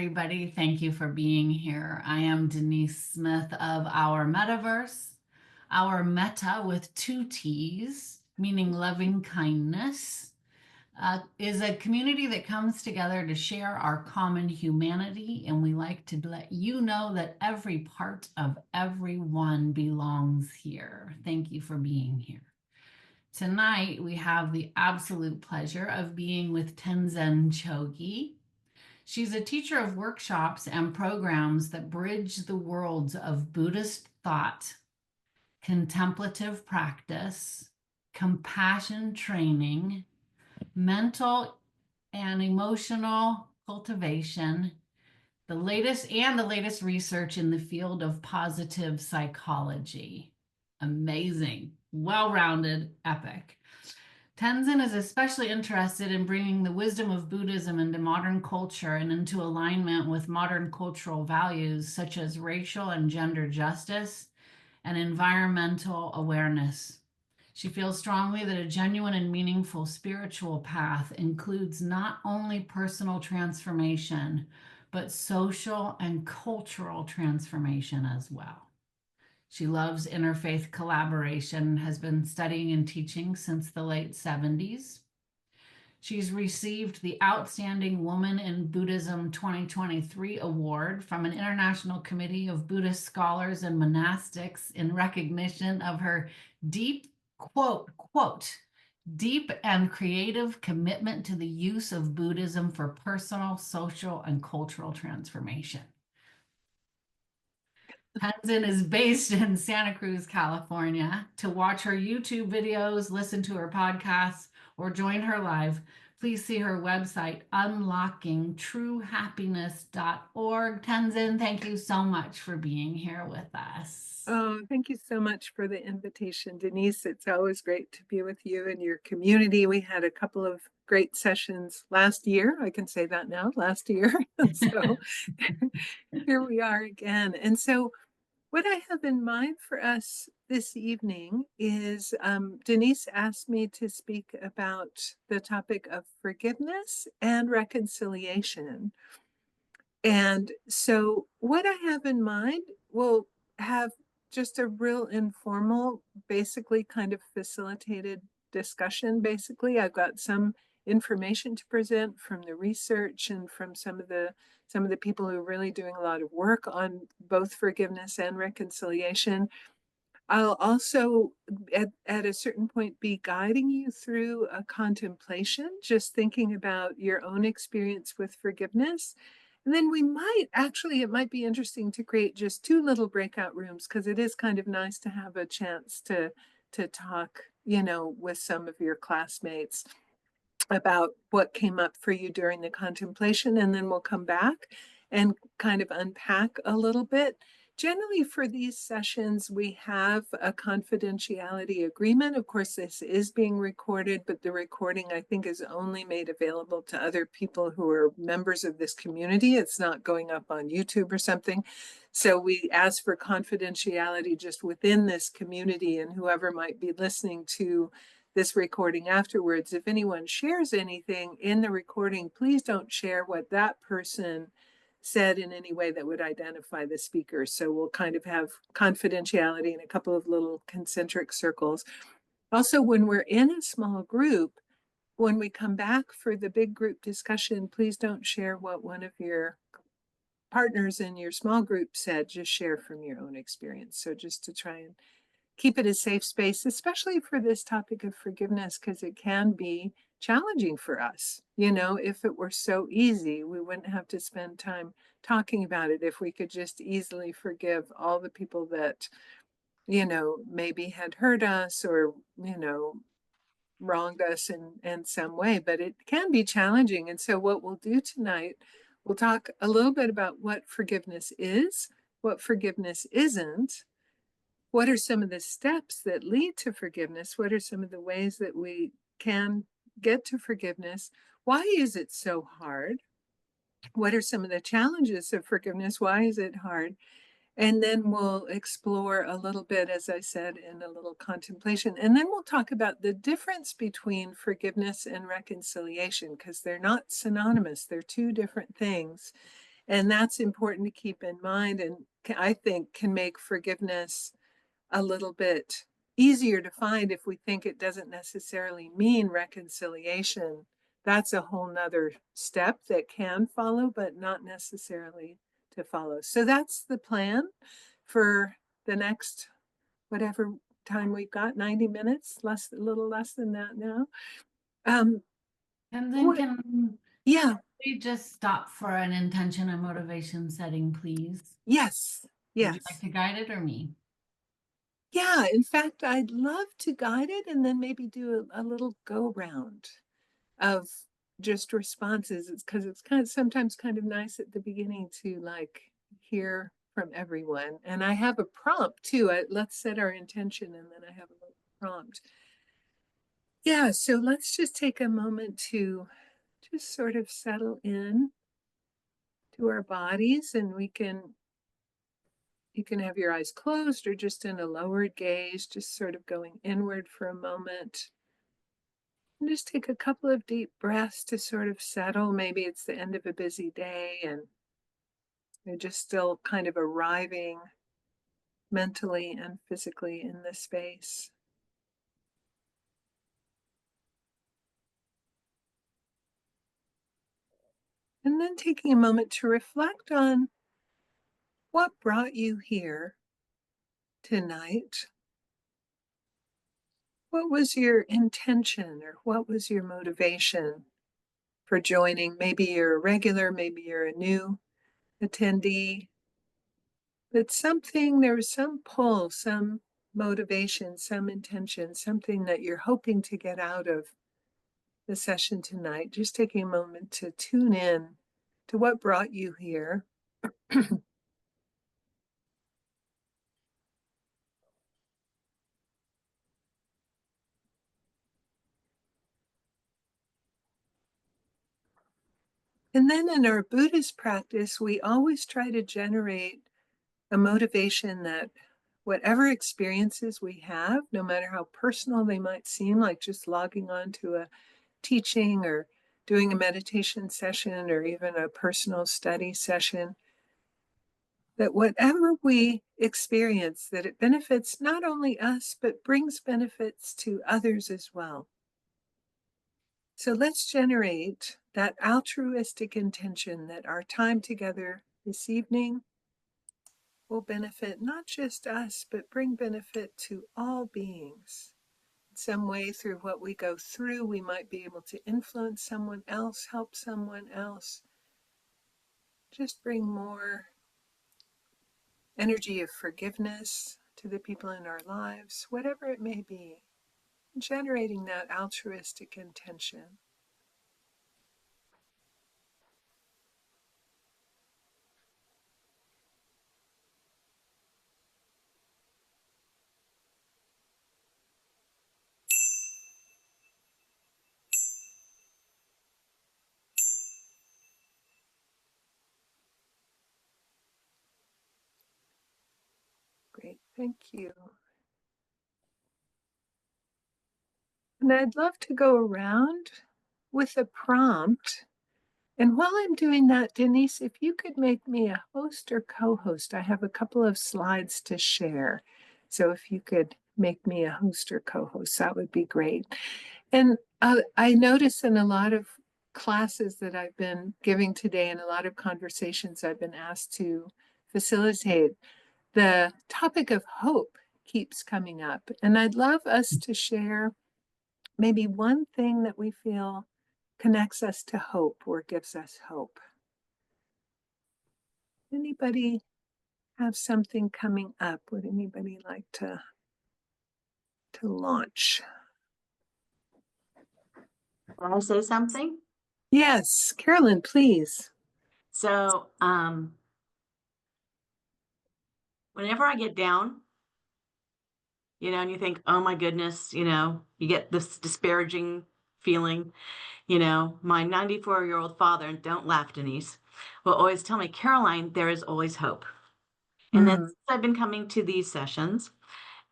everybody. Thank you for being here. I am Denise Smith of Our Metaverse. Our Meta with two T's, meaning loving kindness, is a community that comes together to share our common humanity. And we like to let you know that every part of everyone belongs here. Thank you for being here. Tonight, we have the absolute pleasure of being with Tenzin Chogkyi. She's a teacher of workshops and programs that bridge the worlds of Buddhist thought, contemplative practice, compassion training, mental and emotional cultivation, the latest research in the field of positive psychology. Amazing, well-rounded, epic. Tenzin is especially interested in bringing the wisdom of Buddhism into modern culture and into alignment with modern cultural values such as racial and gender justice and environmental awareness. She feels strongly that a genuine and meaningful spiritual path includes not only personal transformation, but social and cultural transformation as well. She loves interfaith collaboration, has been studying and teaching since the late 70s. She's received the Outstanding Woman in Buddhism 2023 award from an international committee of Buddhist scholars and monastics in recognition of her deep, quote, deep and creative commitment to the use of Buddhism for personal, social, and cultural transformation. Tenzin is based in Santa Cruz, California. To watch her YouTube videos, listen to her podcasts, or join her live, please see her website, unlockingtruehappiness.org. Tenzin, thank you so much for being here with us. Oh, thank you so much for the invitation, Denise. It's always great to be with you and your community. We had a couple of great sessions last year. I can say that now, last year. So here we are again. And so what I have in mind for us this evening is Denise asked me to speak about the topic of forgiveness and reconciliation. And so what I have in mind will have just a real informal, basically kind of facilitated discussion. Basically, I've got some information to present from the research and from some of the people who are really doing a lot of work on both forgiveness and reconciliation. I'll also at a certain point be guiding you through a contemplation, just thinking about your own experience with forgiveness. And then we might actually, it might be interesting to create just two little breakout rooms, because it is kind of nice to have a chance to talk, with some of your classmates about what came up for you during the contemplation. And then we'll come back and kind of unpack a little bit. Generally, for these sessions, we have a confidentiality agreement. Of course, this is being recorded, but the recording, I think, is only made available to other people who are members of this community. It's not going up on YouTube or something. So we ask for confidentiality just within this community, and whoever might be listening to this recording afterwards, if anyone shares anything in the recording, please don't share what that person said in any way that would identify the speaker. So we'll kind of have confidentiality in a couple of little concentric circles. Also, when we're in a small group, when we come back for the big group discussion, please don't share what one of your partners in your small group said. Just share from your own experience. So just to try and keep it a safe space, especially for this topic of forgiveness, because it can be challenging for us. If it were so easy, we wouldn't have to spend time talking about it. If we could just easily forgive all the people that, maybe had hurt us or, wronged us in some way, but it can be challenging. And so what we'll do tonight, we'll talk a little bit about what forgiveness is, what forgiveness isn't. What are some of the steps that lead to forgiveness? What are some of the ways that we can get to forgiveness? Why is it so hard? What are some of the challenges of forgiveness? Why is it hard? And then we'll explore a little bit, as I said, in a little contemplation. And then we'll talk about the difference between forgiveness and reconciliation, because they're not synonymous. They're two different things. And that's important to keep in mind, and I think can make forgiveness a little bit easier to find if we think it doesn't necessarily mean reconciliation. That's a whole nother step that can follow, but not necessarily to follow. So that's the plan for the next whatever time we've got, 90 minutes, a little less than that now. Um, And then what, can yeah, we just stop for an intention and motivation setting, please? yes, Would you like yes. to guide it or me? Yeah, in fact, I'd love to guide it and then maybe do a little go round of just responses. It's because it's kind of sometimes kind of nice at the beginning to like hear from everyone. And I have a prompt too. Let's set our intention and then I have a little prompt. Yeah, so let's just take a moment to just sort of settle in to our bodies, and you can have your eyes closed or just in a lowered gaze, just sort of going inward for a moment. And just take a couple of deep breaths to sort of settle. Maybe it's the end of a busy day and you're just still kind of arriving mentally and physically in this space. And then taking a moment to reflect on what brought you here tonight. What was your intention or what was your motivation for joining? Maybe you're a regular, maybe you're a new attendee, but there was some pull, some motivation, some intention, something that you're hoping to get out of the session tonight. Just taking a moment to tune in to what brought you here. And then in our Buddhist practice, we always try to generate a motivation that whatever experiences we have, no matter how personal they might seem, like just logging on to a teaching or doing a meditation session or even a personal study session, that whatever we experience, that it benefits not only us, but brings benefits to others as well. So let's generate that altruistic intention that our time together this evening will benefit not just us, but bring benefit to all beings. In some way, through what we go through, we might be able to influence someone else, help someone else, just bring more energy of forgiveness to the people in our lives, whatever it may be, generating that altruistic intention. Great, thank you. And I'd love to go around with a prompt. And while I'm doing that, Denise, if you could make me a host or co-host, I have a couple of slides to share. So if you could make me a host or co-host, that would be great. And I notice in a lot of classes that I've been giving today and a lot of conversations I've been asked to facilitate, the topic of hope keeps coming up. And I'd love us to share maybe one thing that we feel connects us to hope or gives us hope. Anybody have something coming up? Would anybody like to launch? Can I say something? Yes, Carolyn, please. So, whenever I get down, and you think, oh my goodness, you get this disparaging feeling, my 94-year-old father, and don't laugh, Denise, will always tell me, Caroline, there is always hope. And then Mm, since I've been coming to these sessions,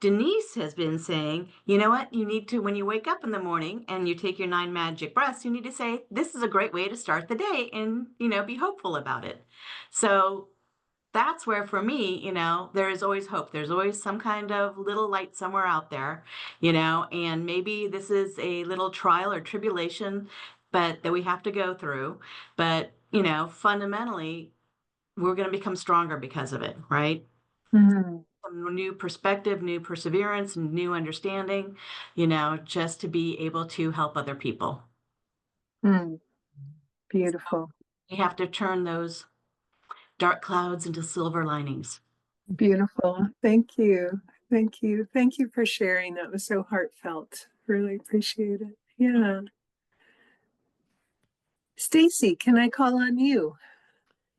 Denise has been saying, you know what, you need to, when you wake up in the morning and you take your 9 magic breaths, you need to say, this is a great way to start the day and, be hopeful about it. So that's where for me, there is always hope. There's always some kind of little light somewhere out there, and maybe this is a little trial or tribulation, but that we have to go through. But, fundamentally, we're going to become stronger because of it, right? Mm, Some new perspective, new perseverance, new understanding, just to be able to help other people. mm, beautiful. We have to turn those dark clouds into silver linings. Beautiful. Thank you. Thank you. Thank you for sharing. That was so heartfelt. Really appreciate it. Yeah. Stacy, can I call on you?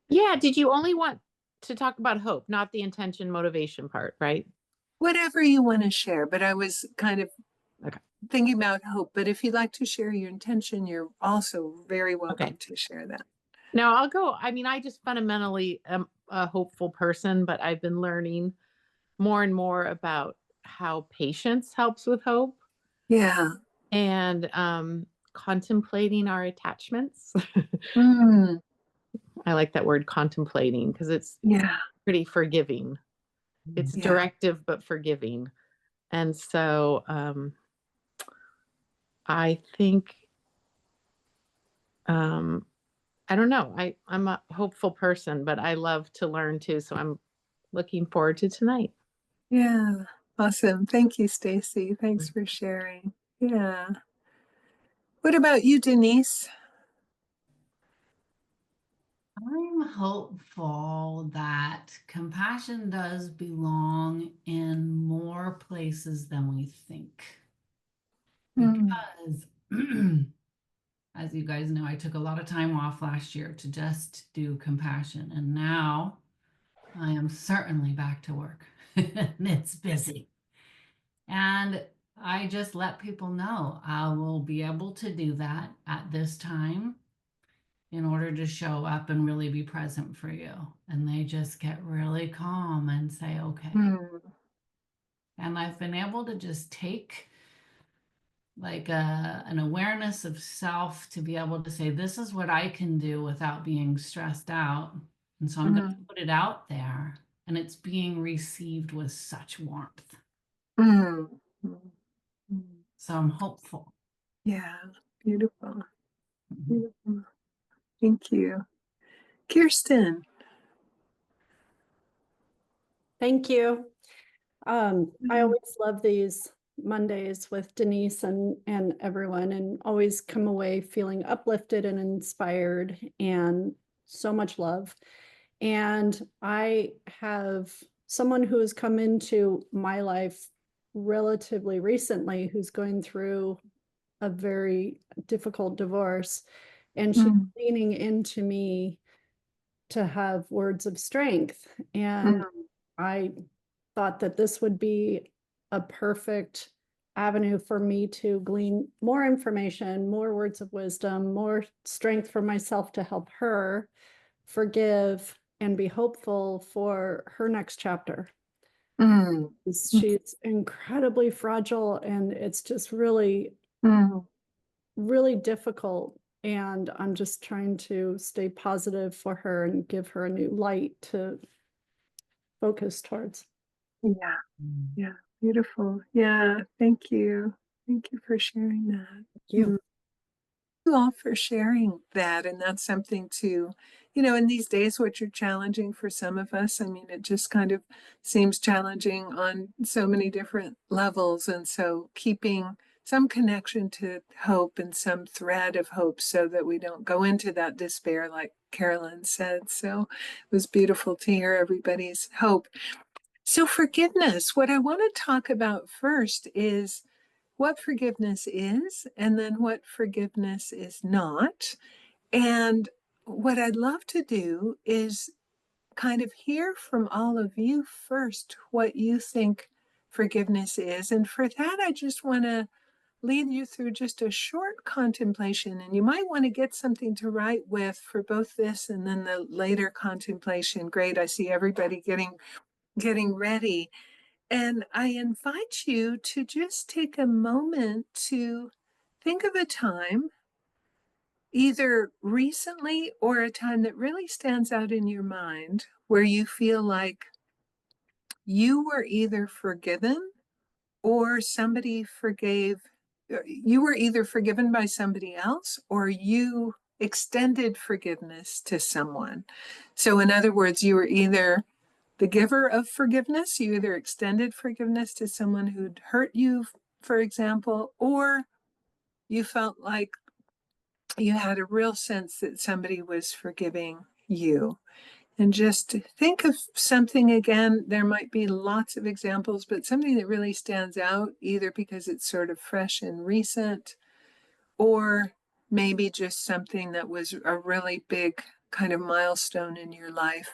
Yeah. Did you only want to talk about hope, not the intention motivation part, right? Whatever you want to share, but I was kind of Okay. thinking about hope. But if you'd like to share your intention, you're also very welcome Okay. to share that. No, I'll go. I mean, I just fundamentally am a hopeful person, but I've been learning more and more about how patience helps with hope Yeah. and contemplating our attachments. Mm, I like that word contemplating because it's yeah. pretty forgiving. It's Yeah. directive, but forgiving. And so I think, I don't know, I'm a hopeful person, but I love to learn too. So I'm looking forward to tonight. Yeah. Awesome. Thank you, Stacy. Thanks for sharing. Yeah. What about you, Denise? I'm hopeful that compassion does belong in more places than we think. Mm, Because, as you guys know, I took a lot of time off last year to just do compassion. And now I am certainly back to work and it's busy. And I just let people know I will be able to do that at this time in order to show up and really be present for you. And they just get really calm and say, okay. mm, And I've been able to just take like an awareness of self to be able to say, this is what I can do without being stressed out. And so I'm going to mm, put it out there and it's being received with such warmth. mm, mm, mm. So I'm hopeful. Yeah. Beautiful. Mhm. Beautiful. Thank you. Kirsten. Thank you. I Mm, always love these Mondays with Denise and everyone, and always come away feeling uplifted and inspired and so much love. And I have someone who has come into my life relatively recently who's going through a very difficult divorce, and she's mm, leaning into me to have words of strength. And mm, I thought that this would be a perfect avenue for me to glean more information, more words of wisdom, more strength for myself to help her forgive and be hopeful for her next chapter. mm, She's incredibly fragile, and it's just really, mm. really difficult. And I'm just trying to stay positive for her and give her a new light to focus towards. Yeah. Yeah. Beautiful. Yeah. Thank you. Thank you for sharing that. Thank you. You all for sharing that. And that's something to, in these days, which are challenging for some of us. I mean, it just kind of seems challenging on so many different levels. And so keeping some connection to hope and some thread of hope so that we don't go into that despair, like Carolyn said. So it was beautiful to hear everybody's hope. So forgiveness, what I want to talk about first is what forgiveness is, and then what forgiveness is not. And what I'd love to do is kind of hear from all of you first what you think forgiveness is. And for that, I just want to lead you through just a short contemplation. And you might want to get something to write with for both this and then the later contemplation. Great. I see everybody getting ready. And I invite you to just take a moment to think of a time, either recently or a time that really stands out in your mind, where you feel like you were either forgiven or somebody forgave, you were either forgiven by somebody else or you extended forgiveness to someone. So, in other words, you were either the giver of forgiveness, you either extended forgiveness to someone who'd hurt you, for example, or you felt like you had a real sense that somebody was forgiving you. And just think of something again. There might be lots of examples, but something that really stands out, either because it's sort of fresh and recent, or maybe just something that was a really big kind of milestone in your life.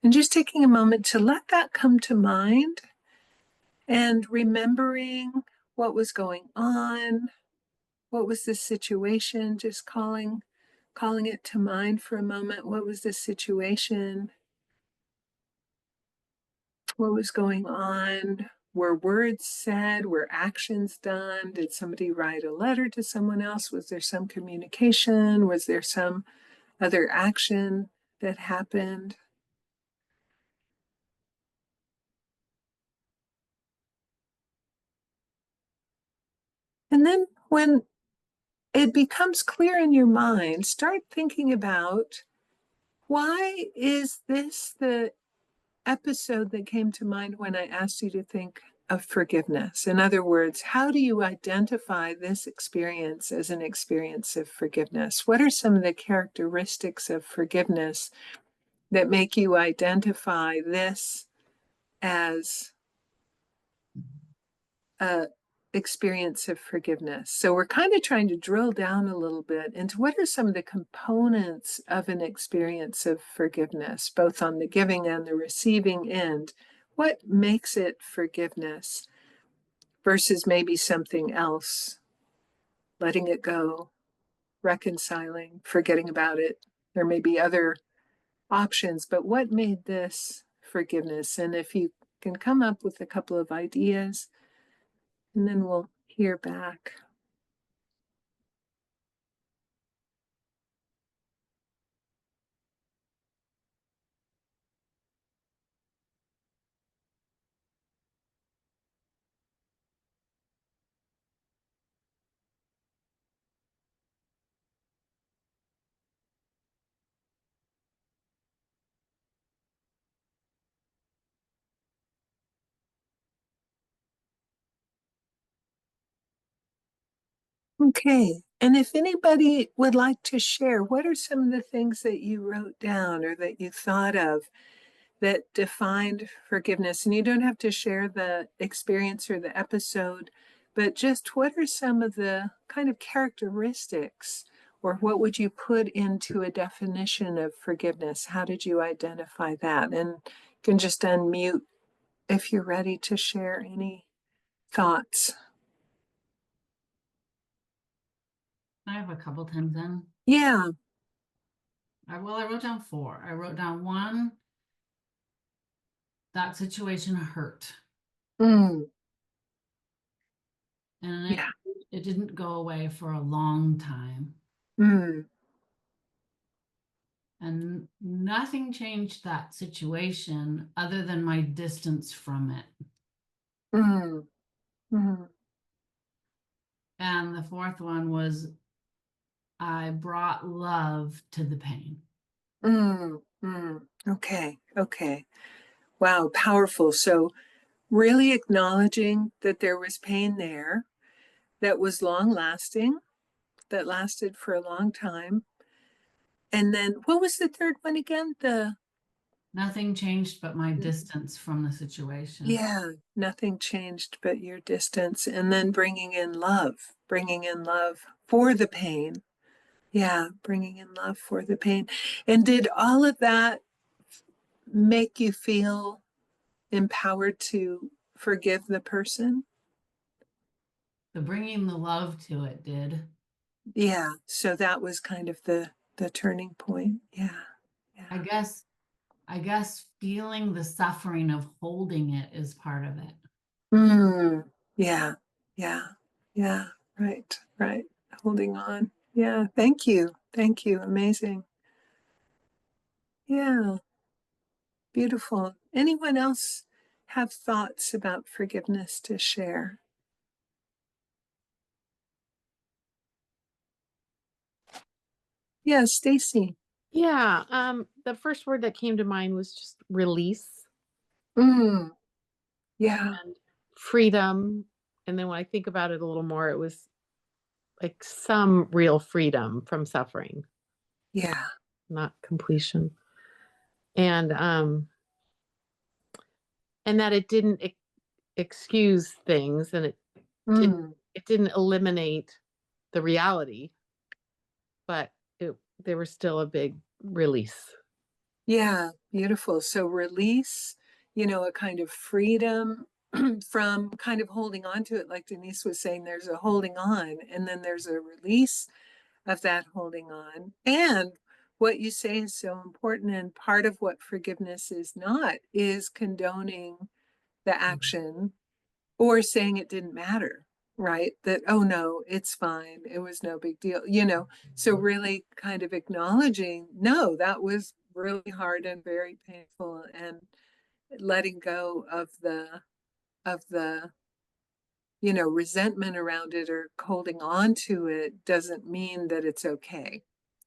And just taking a moment to let that come to mind and remembering what was going on, what was the situation, just calling it to mind for a moment. What was the situation? What was going on? Were words said? Were actions done? Did somebody write a letter to someone else? Was there some communication? Was there some other action that happened? And then when it becomes clear in your mind, start thinking about, why is this the episode that came to mind when I asked you to think of forgiveness? In other words, how do you identify this experience as an experience of forgiveness? What are some of the characteristics of forgiveness that make you identify this as a experience of forgiveness? So we're kind of trying to drill down a little bit into what are some of the components of an experience of forgiveness, both on the giving and the receiving end. What makes it forgiveness versus maybe something else? Letting it go, reconciling, forgetting about it. There may be other options, but what made this forgiveness? And if you can come up with a couple of ideas, and then we'll hear back. Okay. And if anybody would like to share, what are some of the things that you wrote down or that you thought of that defined forgiveness? And you don't have to share the experience or the episode, but just what are some of the kind of characteristics, or what would you put into a definition of forgiveness? How did you identify that? And you can just unmute if you're ready to share any thoughts. I have a couple times in. Yeah. I wrote down 4. I wrote down 1, that situation hurt. Mm, And yeah. it didn't go away for a long time. Mm, And nothing changed that situation other than my distance from it. mm, mm, And the 4th one was, I brought love to the pain. Okay. Okay. Wow. Powerful. So really acknowledging that there was pain there that was long lasting, that lasted for a long time. And then what was the third one again? Nothing changed but my distance from the situation. Yeah, nothing changed but your distance. And then bringing in love for the pain. Yeah, bringing in love for the pain. And did all of that make you feel empowered to forgive the person? The bringing the love to it did. Yeah, so that was kind of the turning point. Yeah. I guess I guess feeling the suffering of holding it is part of it. Yeah, yeah, yeah. Right, right. Holding on. Yeah, thank you. Thank you. Amazing. Yeah, beautiful. Anyone else have thoughts about forgiveness to share? Yeah, Stacy. Yeah. The first word that came to mind was just release Mm, yeah, and freedom. And then when I think about it a little more, it was like some real freedom from suffering, yeah, not completion. And that it didn't excuse things, and didn't mm, it didn't eliminate the reality, but there was still a big release. yeah. Beautiful. So release, a kind of freedom from kind of holding on to it. Like Denise was saying, there's a holding on, and then there's a release of that holding on. And what you say is so important. And part of what forgiveness is not is condoning the action or saying it didn't matter, right? That, oh no, it's fine. It was no big deal. So really kind of acknowledging, no, that was really hard and very painful, and letting go of the resentment around it or holding on to it doesn't mean that it's okay,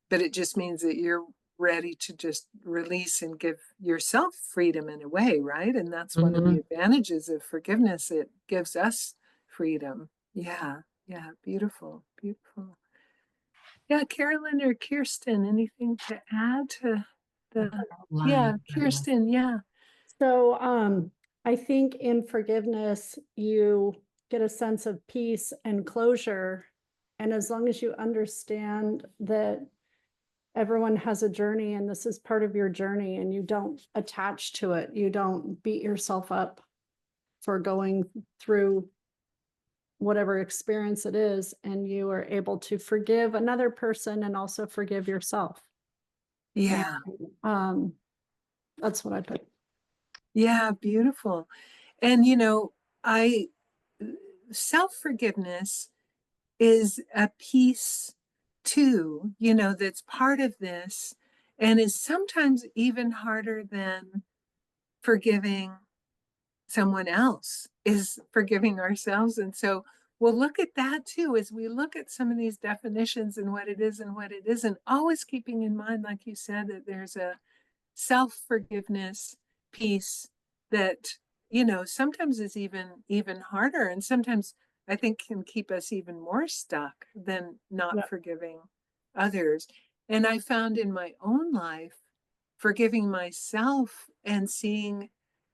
but it just means that you're ready to just release and give yourself freedom in a way, right? And that's one of the Mhm. advantages of forgiveness. It gives us freedom. Yeah, yeah, beautiful, beautiful. Yeah, Carolyn or Kirsten, anything to add to the, yeah, Line. Kirsten, yeah. So I think in forgiveness, you get a sense of peace and closure. And as long as you understand that everyone has a journey and this is part of your journey and you don't attach to it, you don't beat yourself up for going through whatever experience it is, and you are able to forgive another person and also forgive yourself. Yeah, And that's what I put. yeah, beautiful. And I self-forgiveness is a piece too, that's part of this, and is sometimes even harder than forgiving someone else, is forgiving ourselves. And so we'll look at that too as we look at some of these definitions and what it is and what it isn't, always keeping in mind, like you said, that there's a self-forgiveness piece that sometimes is even harder, and sometimes I think can keep us even more stuck than not Yeah. forgiving others. And I found in my own life, forgiving myself and seeing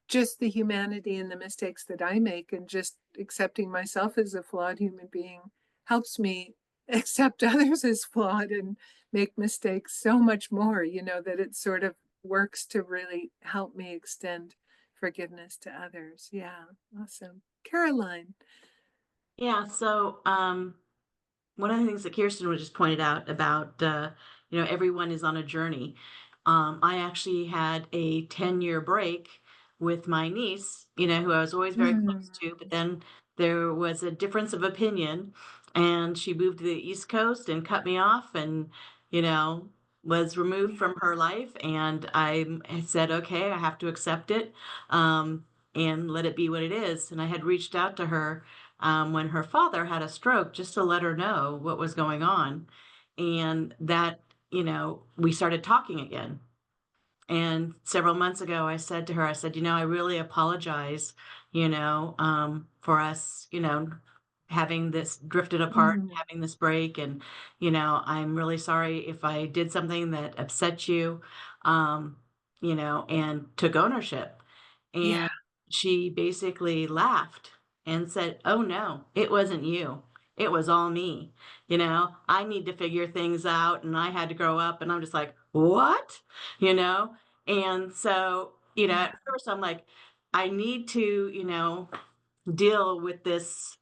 just the humanity and the mistakes that I make, and just accepting myself as a flawed human being, helps me accept others as flawed and make mistakes so much more, that it sort of works to really help me extend forgiveness to others. Yeah, awesome. Caroline. Yeah, so one of the things that Kirsten was just pointed out about, everyone is on a journey. I actually had a 10-year break with my niece, who I was always very close Mm, to, but then there was a difference of opinion, and she moved to the East Coast and cut me off, and, you know, was removed from her life. And I said, okay, I have to accept it, and let it be what it is. And I had reached out to her when her father had a stroke, just to let her know what was going on. And that, we started talking again. And several months ago, I said to her, I said, I really apologize, for us, having this drifted apart, mm, having this break. And, I'm really sorry if I did something that upset you, um, and took ownership. yeah, And she basically laughed and said, "Oh no, it wasn't you. It was all me. I need to figure things out and I had to grow up." And I'm just like, "What?" You know? And so, yeah, at first I'm like, I need to, deal with this,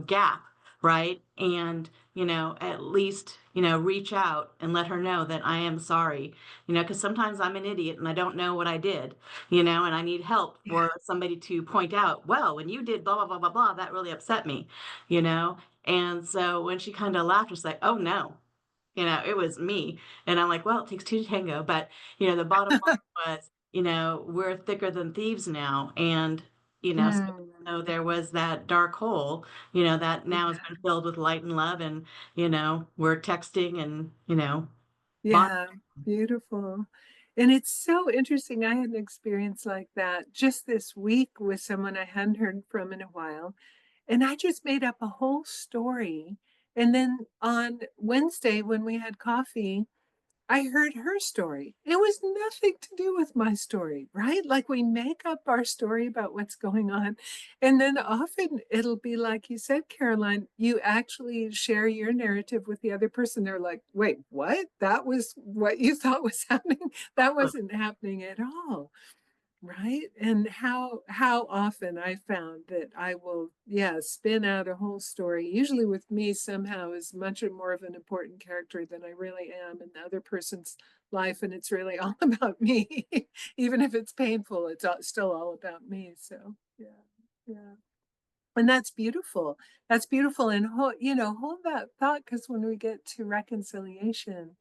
gap right? And, at least, reach out and let her know that I am sorry, because sometimes I'm an idiot and I don't know what I did, and I need help Yeah. for somebody to point out, well, when you did blah, blah, blah, blah, blah, that really upset me, you know? And so when she kind of laughed, it's like, oh no, it was me. And I'm like, well, it takes two to tango. But, the bottom line was, we're thicker than thieves now. And, so Mm, there was that dark hole, that now has yeah. been filled with light and love. And, we're texting and, bond. Yeah, beautiful. And it's so interesting. I had an experience like that just this week with someone I hadn't heard from in a while. And I just made up a whole story. And then on Wednesday, when we had coffee, I heard her story. It was nothing to do with my story, right? Like we make up our story about what's going on. And then often it'll be like you said, Caroline, you actually share your narrative with the other person. They're like, wait, what? That was what you thought was happening? That wasn't happening at all. Right? And how often I found that I will, yeah, spin out a whole story. Usually with me somehow is much more of an important character than I really am in the other person's life, and it's really all about me. Even if it's painful, it's still all about me. So yeah, yeah. And that's beautiful. That's beautiful. And hold that thought, because when we get to reconciliation,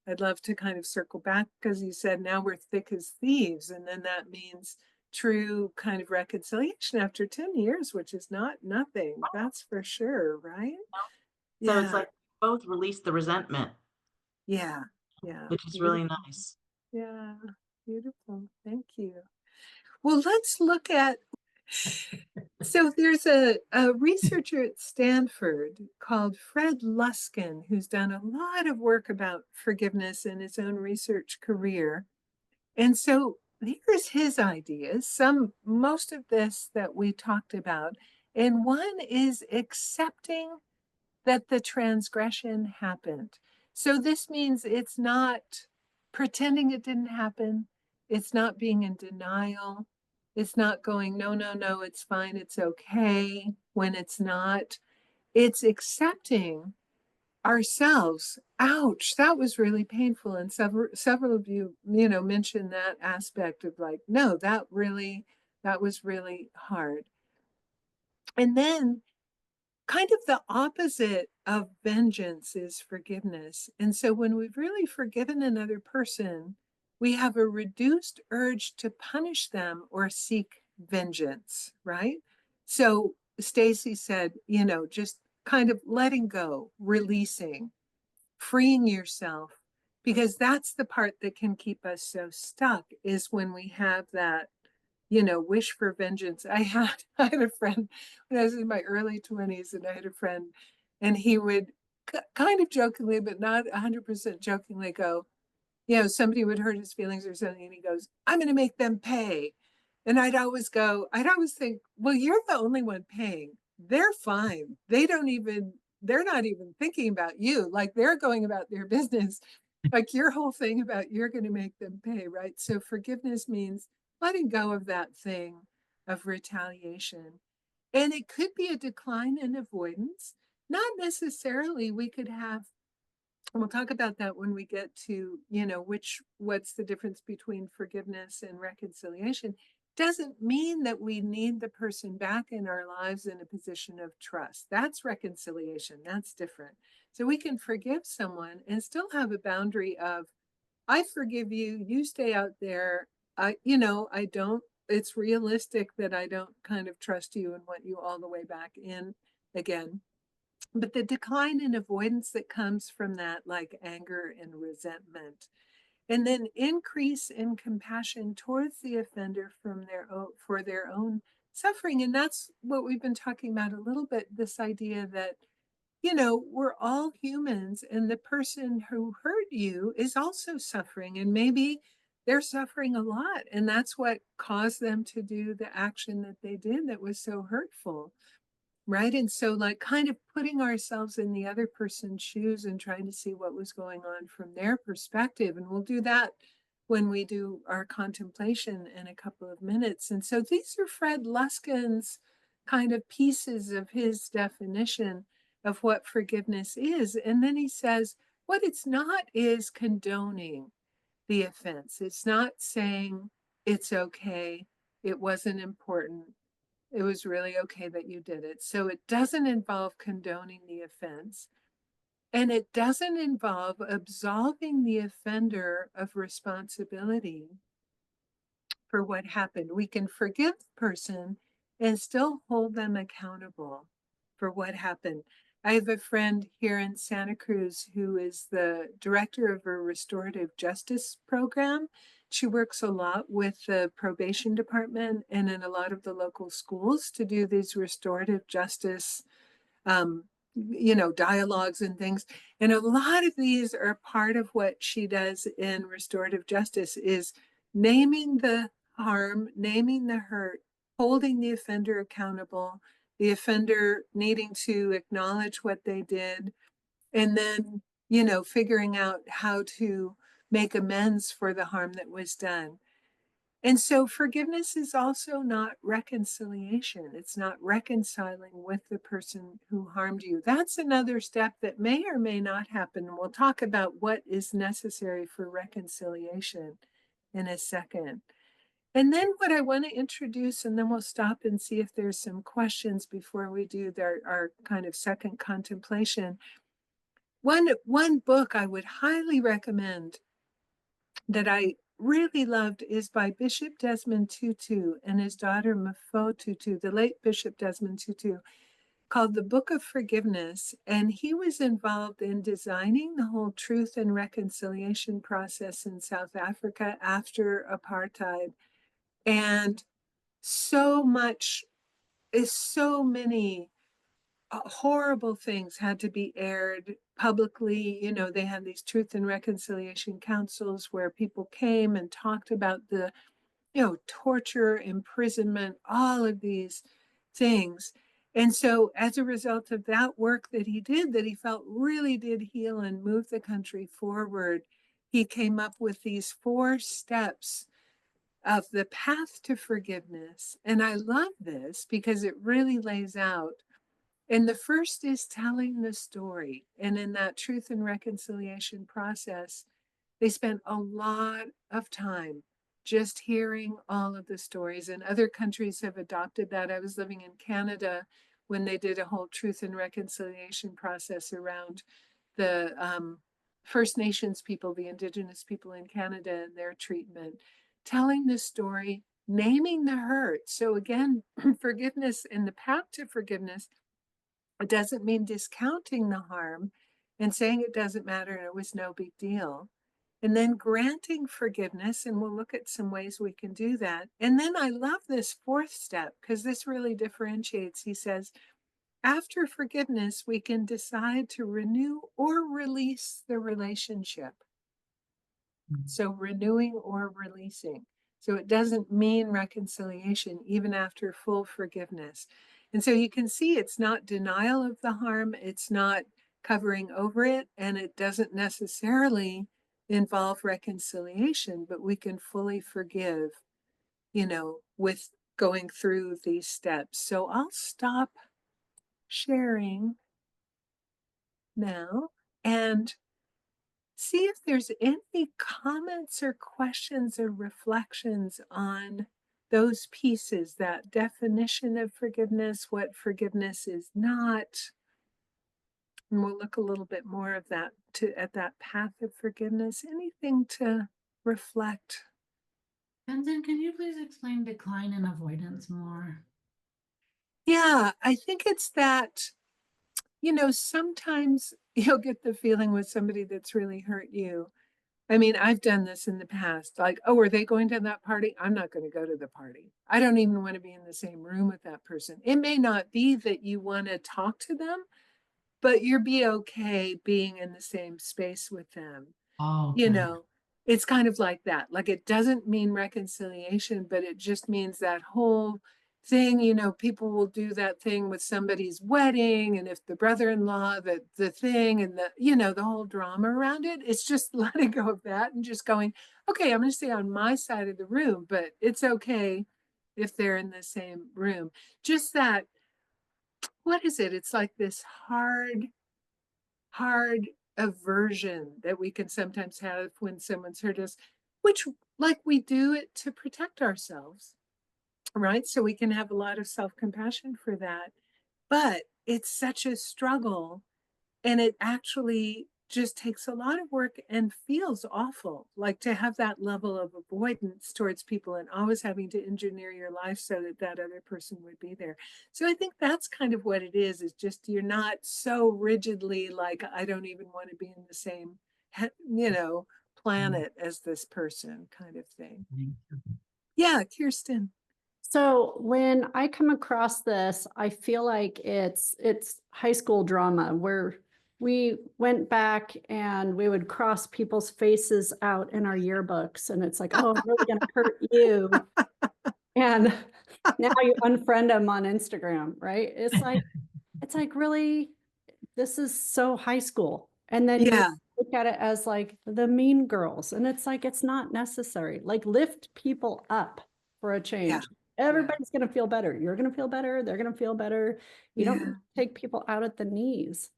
I'd love to kind of circle back, because you said now we're thick as thieves. And then that means true kind of reconciliation after 10 years, which is not nothing. That's for sure, right? So it's Yeah, like both release the resentment, yeah, yeah. which is really Beautiful. nice. Yeah, beautiful. Thank you. Well, let's look at, so there's a researcher at Stanford called Fred Luskin who's done a lot of work about forgiveness in his own research career. And so here's his ideas, most of this that we talked about. And one is accepting that the transgression happened. So this means it's not pretending it didn't happen. It's not being in denial. It's not going, no, no, no, it's fine, it's okay, when it's not. It's accepting ourselves. Ouch, that was really painful. And several of you, mentioned that aspect of like, no, that was really hard. And then kind of the opposite of vengeance is forgiveness. And so when we've really forgiven another person, we have a reduced urge to punish them or seek vengeance, right? So Stacy said, just kind of letting go, releasing, freeing yourself, because that's the part that can keep us so stuck, is when we have that, wish for vengeance. I had a friend when I was in my early 20s, and I had a friend, and he would kind of jokingly, but not 100% jokingly, go, somebody would hurt his feelings or something, and he goes, I'm going to make them pay. And I'd always think, well, you're the only one paying. They're fine. They're not even thinking about you. Like they're going about their business. Like your whole thing about you're going to make them pay, right? So forgiveness means letting go of that thing of retaliation. And it could be a decline in avoidance. Not necessarily. We could have, and we'll talk about that when we get to, what's the difference between forgiveness and reconciliation. Doesn't mean that we need the person back in our lives in a position of trust. That's reconciliation. That's different. So we can forgive someone and still have a boundary of, I forgive you, you stay out there. I don't, it's realistic that I don't kind of trust you and want you all the way back in again. But the decline in avoidance that comes from that, like anger and resentment, and then increase in compassion towards the offender for their own suffering. And that's what we've been talking about a little bit, this idea that, we're all humans, and the person who hurt you is also suffering, and maybe they're suffering a lot, and that's what caused them to do the action that they did that was so hurtful. Right. And so, like, kind of putting ourselves in the other person's shoes and trying to see what was going on from their perspective. And we'll do that when we do our contemplation in a couple of minutes. And so, these are Fred Luskin's kind of pieces of his definition. of what forgiveness is. And then he says, what it's not is condoning the offense. It's not saying it's okay, it wasn't important, it was really okay that you did it. So it doesn't involve condoning the offense. And it doesn't involve absolving the offender of responsibility for what happened. We can forgive the person and still hold them accountable for what happened. I have a friend here in Santa Cruz who is the director of a restorative justice program. She works a lot with the probation department and in a lot of the local schools to do these restorative justice dialogues and things. And a lot of these are part of what she does in restorative justice is naming the harm, naming the hurt, holding the offender accountable, the offender needing to acknowledge what they did, and then, figuring out how to make amends for the harm that was done. And so forgiveness is also not reconciliation. It's not reconciling with the person who harmed you. That's another step that may or may not happen. We'll talk about what is necessary for reconciliation in a second. And then what I want to introduce, and then we'll stop and see if there's some questions before we do our kind of second contemplation. One book I would highly recommend that I really loved is by Bishop Desmond Tutu and his daughter Mafo Tutu, the late Bishop Desmond Tutu, called The Book of Forgiveness. And he was involved in designing the whole truth and reconciliation process in South Africa after apartheid. And so many horrible things had to be aired publicly. They had these truth and reconciliation councils where people came and talked about the, torture, imprisonment, all of these things. And so as a result of that work that he did, that he felt really did heal and move the country forward, he came up with these 4 steps of the path to forgiveness. And I love this because it really lays out. And the first is telling the story. And in that truth and reconciliation process, they spent a lot of time just hearing all of the stories. And other countries have adopted that. I was living in Canada when they did a whole truth and reconciliation process around the First Nations people, the Indigenous people in Canada and their treatment, telling the story, naming the hurt. So again, forgiveness and the path to forgiveness, it doesn't mean discounting the harm and saying it doesn't matter and it was no big deal. And then granting forgiveness, and we'll look at some ways we can do that. And then I love this 4th step because this really differentiates. He says, after forgiveness, we can decide to renew or release the relationship. So renewing or releasing. So it doesn't mean reconciliation even after full forgiveness. And so you can see it's not denial of the harm, it's not covering over it, and it doesn't necessarily involve reconciliation, but we can fully forgive, with going through these steps. So I'll stop sharing now and see if there's any comments or questions or reflections on those pieces, that definition of forgiveness, what forgiveness is not. And we'll look a little bit more of that at that path of forgiveness. Anything to reflect? Tenzin, can you please explain decline and avoidance more? Yeah, I think it's that, sometimes you'll get the feeling with somebody that's really hurt you. I mean, I've done this in the past. Like, oh, are they going to that party? I'm not going to go to the party. I don't even want to be in the same room with that person. It may not be that you want to talk to them, but you'll be okay being in the same space with them. Oh, You okay. know, it's kind of like that. Like, it doesn't mean reconciliation, but it just means that whole thing. People will do that thing with somebody's wedding, and if the brother-in-law, the thing, and the whole drama around it, it's just letting go of that and just going, okay, I'm going to stay on my side of the room, but it's okay if they're in the same room. Just that what is it? It's like this hard aversion that we can sometimes have when someone's hurt us, which like we do it to protect ourselves, right? So we can have a lot of self-compassion for that. But it's such a struggle, and it actually just takes a lot of work and feels awful, like to have that level of avoidance towards people and always having to engineer your life so that that other person would be there. So I think that's kind of what it is just you're not so rigidly like, I don't even want to be in the same, planet as this person kind of thing. Yeah, Kirsten. So when I come across this, I feel like it's high school drama where we went back and we would cross people's faces out in our yearbooks, and it's like, oh, I'm really gonna hurt you. And now you unfriend them on Instagram, right? It's like really, this is so high school. And then you Yeah, look at it as like the mean girls, and it's like it's not necessary. Like lift people up for a yeah, change. Everybody's going to feel better. You're going to feel better. They're going to feel better. You yeah, don't take people out at the knees.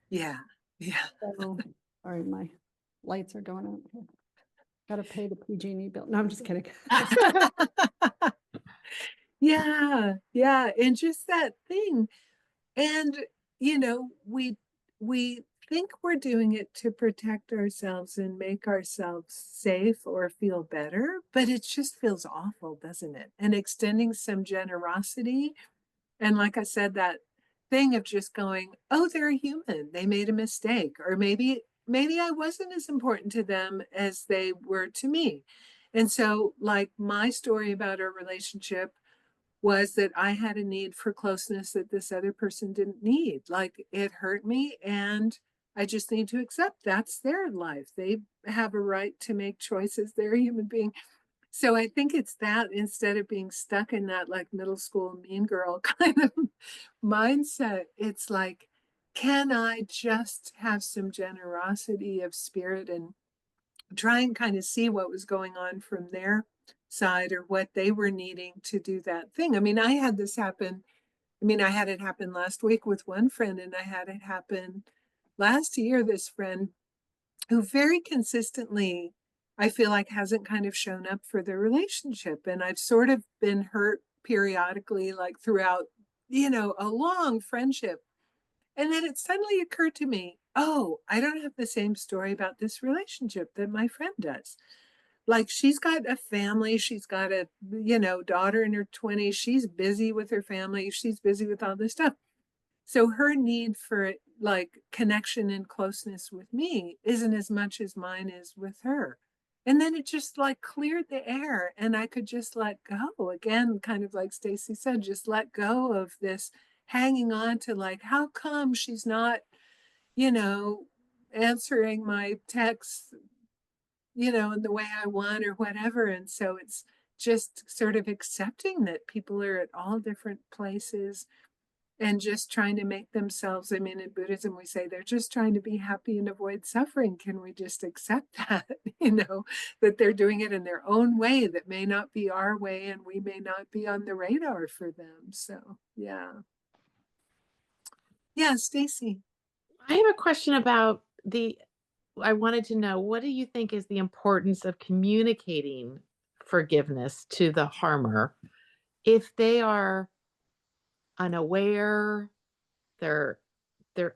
yeah, yeah. So, sorry, my lights are going out. Got to pay the PG&E bill. No, I'm just kidding. Yeah, yeah, and just that thing. And we think we're doing it to protect ourselves and make ourselves safe or feel better, but it just feels awful, doesn't it? And extending some generosity, and like I said, that thing of just going, oh, they're human, they made a mistake, or maybe I wasn't as important to them as they were to me. And so like my story about our relationship was that I had a need for closeness that this other person didn't need. Like it hurt me, and I just need to accept that's their life. They have a right to make choices. They're a human being. So I think it's that instead of being stuck in that like middle school mean girl kind of mindset, it's like, can I just have some generosity of spirit and try and kind of see what was going on from their side or what they were needing to do that thing. I mean, I had this happen. I mean, I had it happen last week with one friend, and I had it happen last year. This friend who very consistently, I feel like, hasn't kind of shown up for the relationship. And I've sort of been hurt periodically, like throughout, a long friendship. And then it suddenly occurred to me, oh, I don't have the same story about this relationship that my friend does. Like she's got a family, she's got a, daughter in her 20s, she's busy with her family, she's busy with all this stuff. So her need for like connection and closeness with me isn't as much as mine is with her. And then it just like cleared the air, and I could just let go again, kind of like Stacy said, just let go of this hanging on to like, how come she's not, you know, answering my texts, in the way I want or whatever. And so it's just sort of accepting that people are at all different places and just trying to make themselves, I mean, in Buddhism, we say they're just trying to be happy and avoid suffering. Can we just accept that, that they're doing it in their own way that may not be our way, and we may not be on the radar for them. So, yeah. Yeah, Stacy. I have a question about I wanted to know, what do you think is the importance of communicating forgiveness to the harmer if they are unaware, they're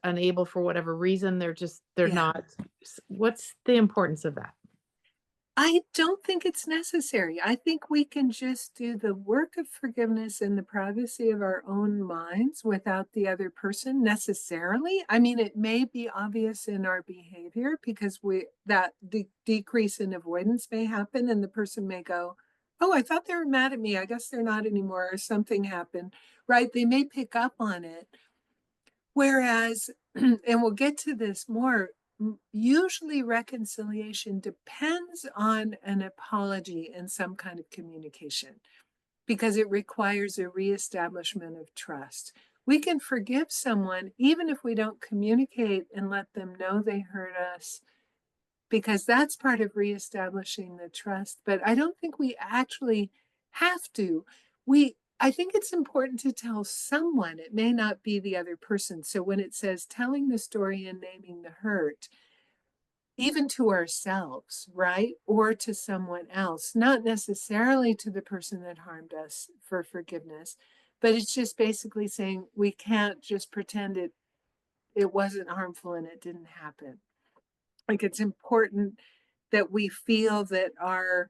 unable for whatever reason, they're Yeah. not. What's the importance of that? I don't think it's necessary. I think we can just do the work of forgiveness in the privacy of our own minds without the other person necessarily. I mean, it may be obvious in our behavior because the decrease in avoidance may happen, and the person may go, "Oh, I thought they were mad at me. I guess they're not anymore," or something happened, right? They may pick up on it. Whereas, and we'll get to this more, usually reconciliation depends on an apology and some kind of communication because it requires a reestablishment of trust. We can forgive someone even if we don't communicate and let them know they hurt us, because that's part of reestablishing the trust. But I don't think we actually have to. I think it's important to tell someone. It may not be the other person. So when it says telling the story and naming the hurt, even to ourselves, right? Or to someone else, not necessarily to the person that harmed us for forgiveness, but it's just basically saying we can't just pretend it wasn't harmful and it didn't happen. Like it's important that we feel that our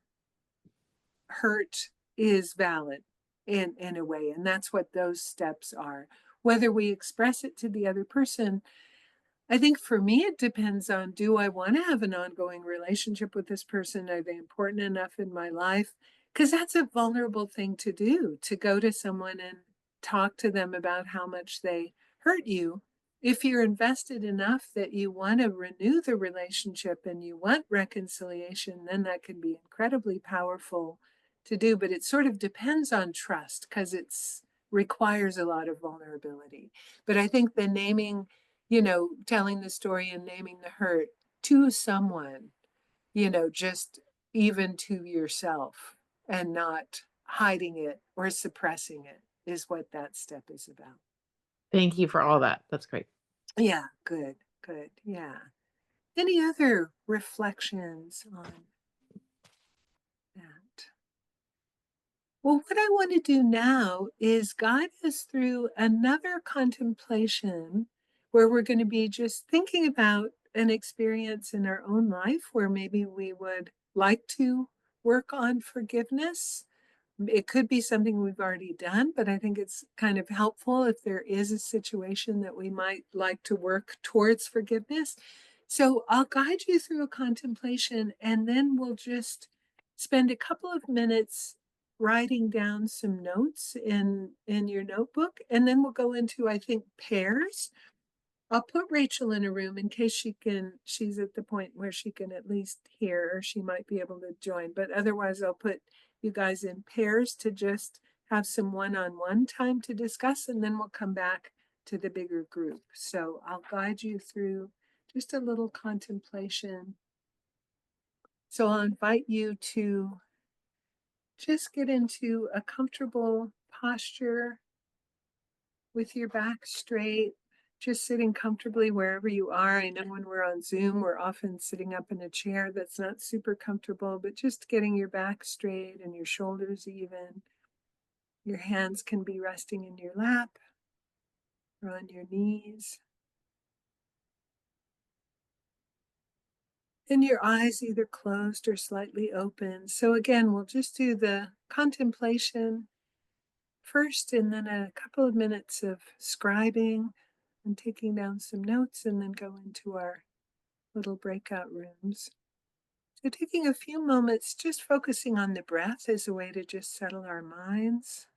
hurt is valid in a way. And that's what those steps are. Whether we express it to the other person, I think for me, it depends on, do I want to have an ongoing relationship with this person? Are they important enough in my life? Because that's a vulnerable thing to do, to go to someone and talk to them about how much they hurt you. If you're invested enough that you want to renew the relationship and you want reconciliation, then that can be incredibly powerful to do. But it sort of depends on trust because it's requires a lot of vulnerability. But I think the naming, telling the story and naming the hurt to someone, just even to yourself and not hiding it or suppressing it is what that step is about. Thank you for all that. That's great. Yeah, good, good. Yeah. Any other reflections on that? Well, what I want to do now is guide us through another contemplation where we're going to be just thinking about an experience in our own life where maybe we would like to work on forgiveness. It could be something we've already done, but I think it's kind of helpful if there is a situation that we might like to work towards forgiveness. So I'll guide you through a contemplation and then we'll just spend a couple of minutes writing down some notes in your notebook, and then we'll go into, I think, pairs. I'll put Rachel in a room in case she's at the point where she can at least hear, or she might be able to join, but otherwise I'll put you guys in pairs to just have some one-on-one time to discuss, and then we'll come back to the bigger group. So I'll guide you through just a little contemplation. So I'll invite you to just get into a comfortable posture with your back straight, just sitting comfortably wherever you are. I know when we're on Zoom, we're often sitting up in a chair that's not super comfortable, but just getting your back straight and your shoulders even. Your hands can be resting in your lap or on your knees. And your eyes either closed or slightly open. So again, we'll just do the contemplation first, and then a couple of minutes of scribing and taking down some notes, and then go into our little breakout rooms. So taking a few moments, just focusing on the breath as a way to just settle our minds.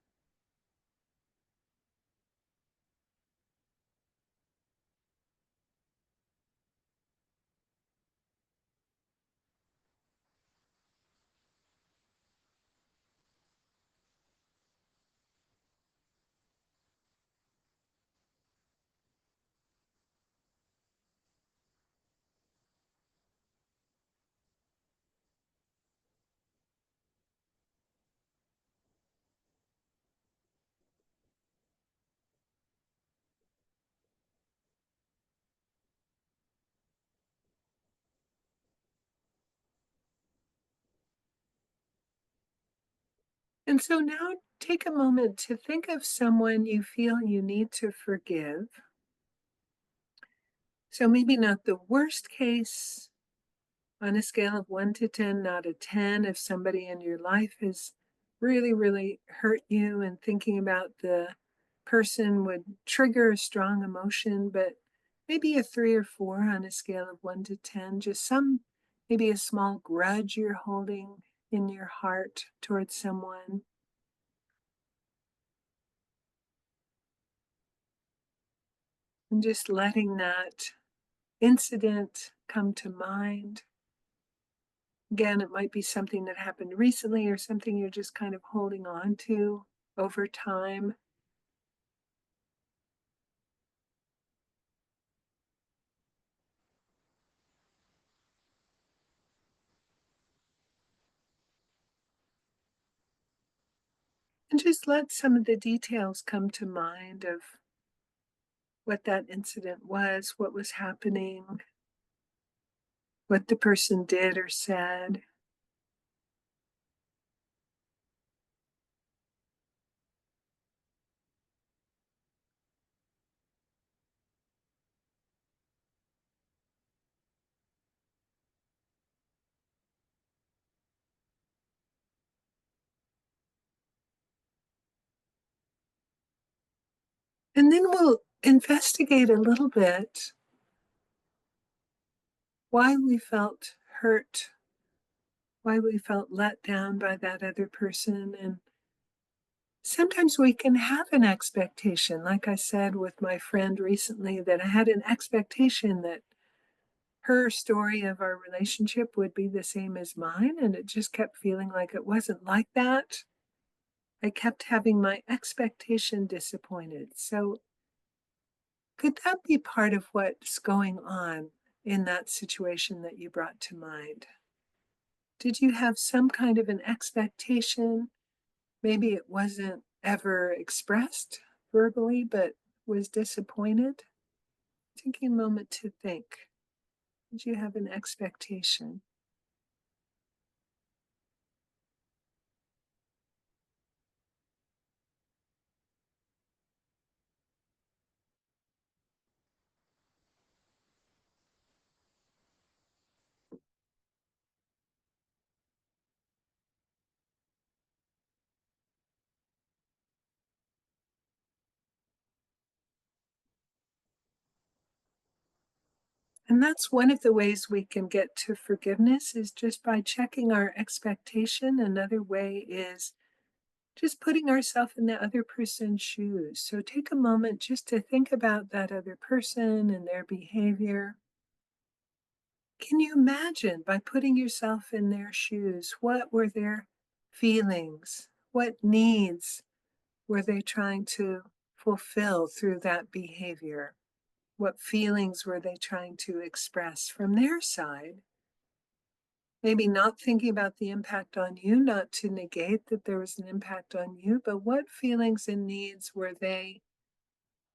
And so now take a moment to think of someone you feel you need to forgive. So maybe not the worst case, on a scale of 1 to 10, not a 10, if somebody in your life has really, really hurt you and thinking about the person would trigger a strong emotion, but maybe a 3 or 4 on a scale of 1 to 10, just maybe a small grudge you're holding in your heart towards someone. And just letting that incident come to mind. Again, it might be something that happened recently or something you're just kind of holding on to over time. And just let some of the details come to mind of what that incident was, what was happening, what the person did or said. And then we'll investigate a little bit why we felt hurt, why we felt let down by that other person. And sometimes we can have an expectation, like I said with my friend recently, that I had an expectation that her story of our relationship would be the same as mine, and it just kept feeling like it wasn't like that. I kept having my expectation disappointed. So, could that be part of what's going on in that situation that you brought to mind? Did you have some kind of an expectation? Maybe it wasn't ever expressed verbally, but was disappointed? Taking a moment to think. Did you have an expectation? And that's one of the ways we can get to forgiveness is just by checking our expectation. Another way is just putting ourselves in the other person's shoes. So take a moment just to think about that other person and their behavior. Can you imagine by putting yourself in their shoes, what were their feelings? What needs were they trying to fulfill through that behavior? What feelings were they trying to express from their side? Maybe not thinking about the impact on you, not to negate that there was an impact on you, but what feelings and needs were they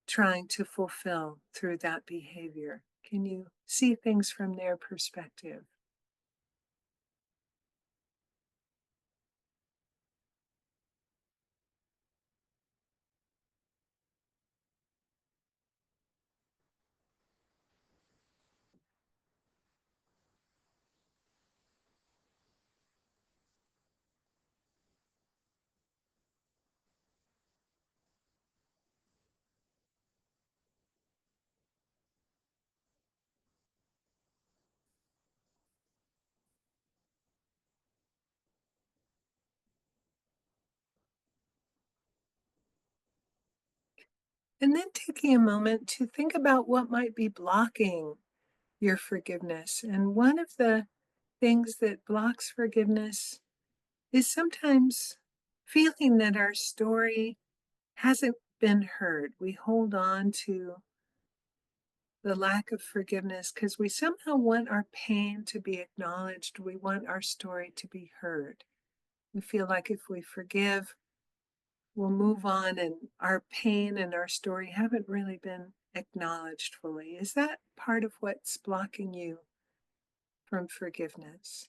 trying to fulfill through that behavior? Can you see things from their perspective? And then taking a moment to think about what might be blocking your forgiveness. And one of the things that blocks forgiveness is sometimes feeling that our story hasn't been heard. We hold on to the lack of forgiveness because we somehow want our pain to be acknowledged. We want our story to be heard. We feel like if we forgive, we'll move on, and our pain and our story haven't really been acknowledged fully. Is that part of what's blocking you from forgiveness?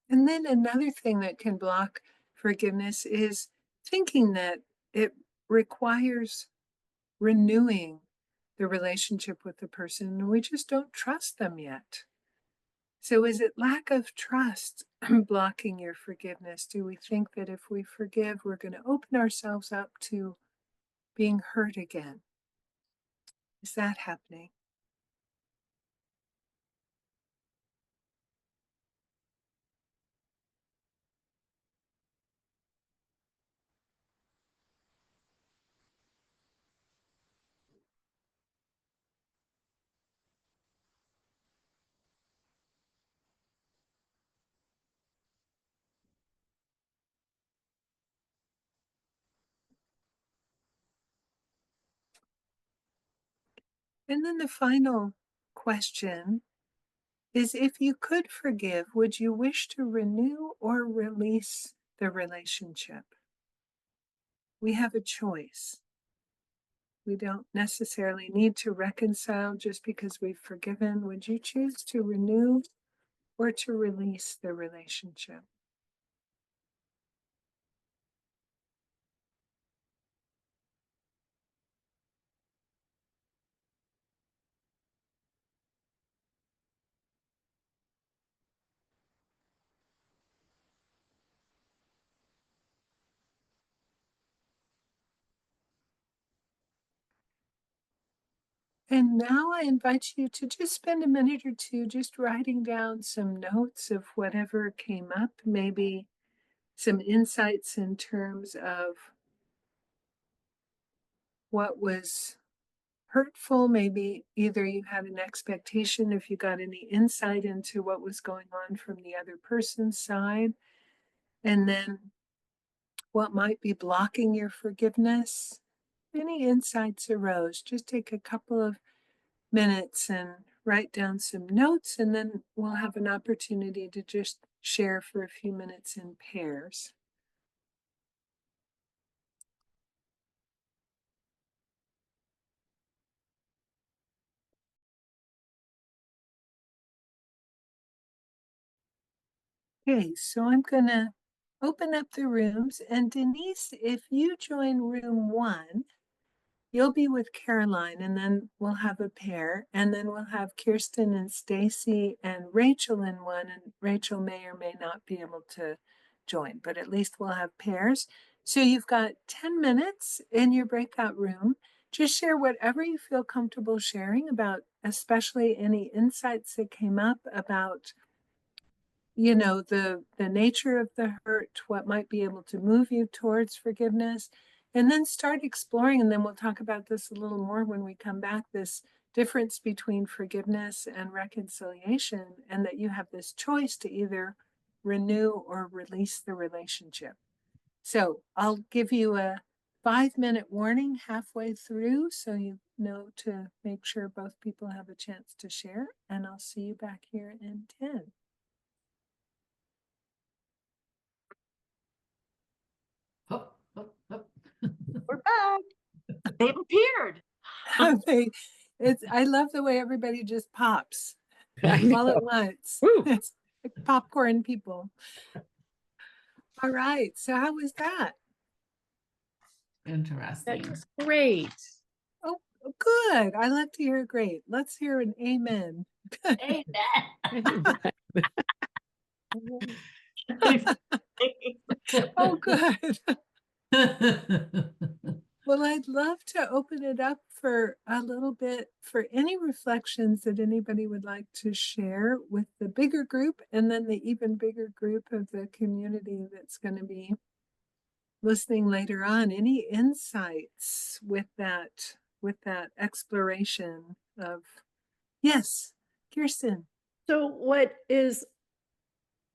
And then another thing that can block forgiveness is thinking that it requires renewing the relationship with the person, and we just don't trust them yet. So, is it lack of trust blocking your forgiveness? Do we think that if we forgive, we're going to open ourselves up to being hurt again? Is that happening? And then the final question is, if you could forgive, would you wish to renew or release the relationship? We have a choice. We don't necessarily need to reconcile just because we've forgiven. Would you choose to renew or to release the relationship? And now I invite you to just spend a minute or two just writing down some notes of whatever came up, maybe some insights in terms of what was hurtful. Maybe either you had an expectation, if you got any insight into what was going on from the other person's side, and then what might be blocking your forgiveness. Any insights arose, just take a couple of minutes and write down some notes, and then we'll have an opportunity to just share for a few minutes in pairs. Okay, so I'm going to open up the rooms, and Denise, if you join room 1, you'll be with Caroline, and then we'll have a pair, and then we'll have Kirsten and Stacy and Rachel in one, and Rachel may or may not be able to join, but at least we'll have pairs. So you've got 10 minutes in your breakout room. Just share whatever you feel comfortable sharing about, especially any insights that came up about, you know, the nature of the hurt, what might be able to move you towards forgiveness, and then start exploring. And then we'll talk about this a little more when we come back, this difference between forgiveness and reconciliation, and that you have this choice to either renew or release the relationship. So I'll give you a 5-minute warning halfway through, so you know to make sure both people have a chance to share, and I'll see you back here in 10. Oh, oh, oh. We're back. They've appeared. I love the way everybody just pops I all know. at once. Woo. It's like popcorn people. All right. So how was that? Interesting. That's great. Oh, good. I love to hear great. Let's hear an amen. Amen. Oh, good. Well, I'd love to open it up for a little bit for any reflections that anybody would like to share with the bigger group, and then the even bigger group of the community that's going to be listening later on. Any insights with that exploration of, yes, Kirsten. So what is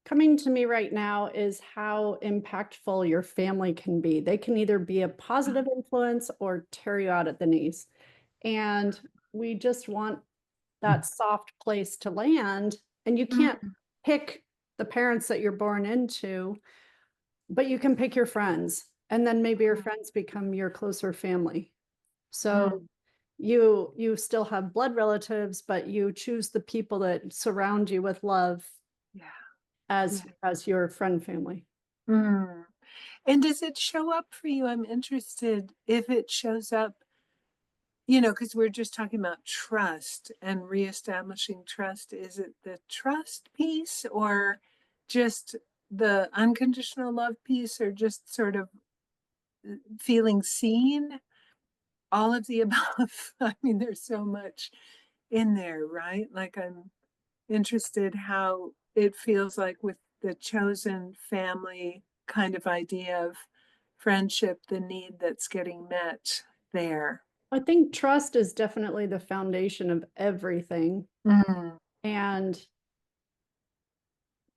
coming to me right now is how impactful your family can be. They can either be a positive influence or tear you out at the knees. And we just want that soft place to land. And you can't pick the parents that you're born into, but you can pick your friends. And then maybe your friends become your closer family. So you still have blood relatives, but you choose the people that surround you with love Yeah. as your friend family. And does it show up for you? I'm interested if it shows up, you know, because we're just talking about trust and reestablishing trust. Is it the trust piece, or just the unconditional love piece, or just sort of feeling seen? All of the above. I mean, there's so much in there, right? Like, I'm interested how it feels like with the chosen family kind of idea of friendship, the need that's getting met there. I think trust is definitely the foundation of everything. And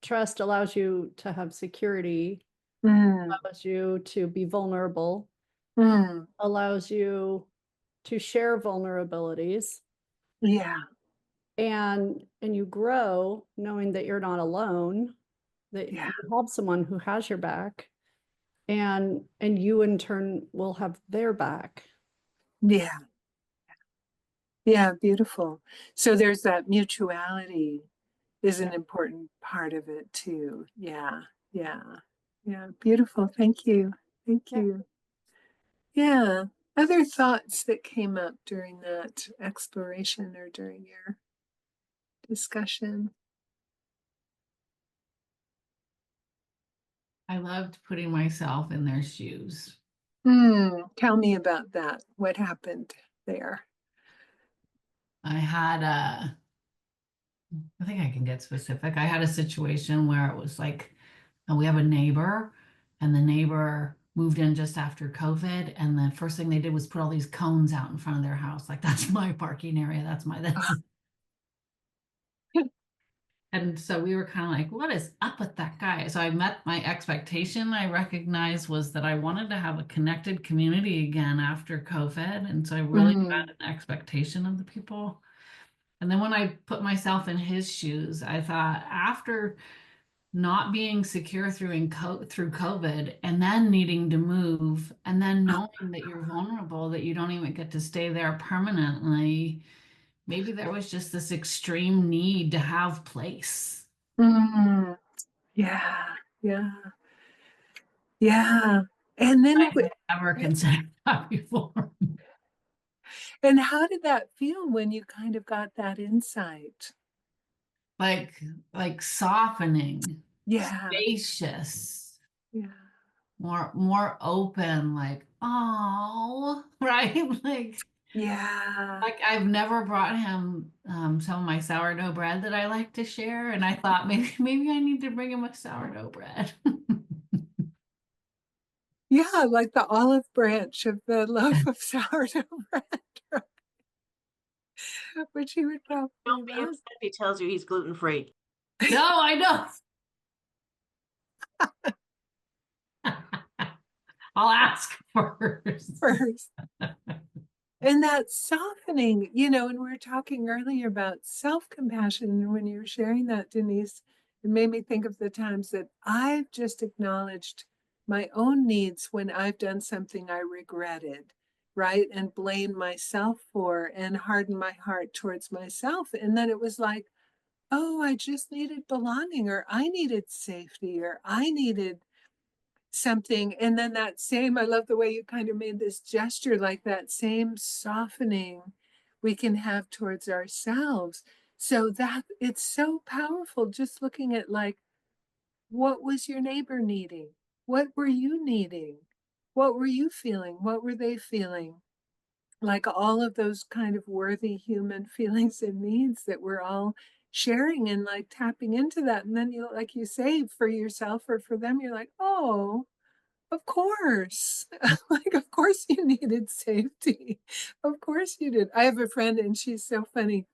trust allows you to have security, allows you to be vulnerable, allows you to share vulnerabilities. Yeah. And you grow knowing that you're not alone, that Yeah. you have someone who has your back, and you in turn will have their back. Yeah. Yeah. Beautiful. So there's that mutuality is an important part of it too. Yeah. Yeah. Yeah. Beautiful. Thank you. Thank Yeah. you. Yeah. Other thoughts that came up during that exploration or during your discussion? I loved putting myself in their shoes. Tell me about that. What happened there? I had I think I can get specific. I had a situation where it was like, we have a neighbor, and the neighbor moved in just after COVID, and the first thing they did was put all these cones out in front of their house. Like, that's my parking area. That's my this. And so we were kind of like, what is up with that guy? So I met my expectation, I recognized, was that I wanted to have a connected community again after COVID. And so I really Mm, had an expectation of the people. And then when I put myself in his shoes, I thought, after not being secure through COVID, and then needing to move, and then knowing that you're vulnerable, that you don't even get to stay there permanently, maybe there was just this extreme need to have place. mm, yeah, yeah, yeah. And then, I had never considered that before. and how did that feel when you kind of got that insight? like like softening, Yeah, spacious, yeah, more open, like, oh, right? yeah, Like I've never brought him some of my sourdough bread that I like to share, and I thought maybe I need to bring him a sourdough bread. yeah, like the olive branch of the loaf of sourdough bread, which he would probably Don't be love. upset if he tells you he's gluten free. No, I know. I'll ask first. First. And that softening, and we were talking earlier about self-compassion. And when you were sharing that, Denise, it made me think of the times that I've just acknowledged my own needs when I've done something I regretted, right? And blamed myself for and hardened my heart towards myself. And then it was like, oh, I just needed belonging, or I needed safety, or I needed something. And then that same, I love the way you kind of made this gesture, like that same softening we can have towards ourselves. So that it's so powerful, just looking at like, what was your neighbor needing? What were you needing? What were you feeling? What were they feeling? Like all of those kind of worthy human feelings and needs that we're all sharing, and like tapping into that. And then you, like you say, for yourself or for them, you're like, oh, of course. Like, of course you needed safety. Of course you did. I have a friend, and she's so funny.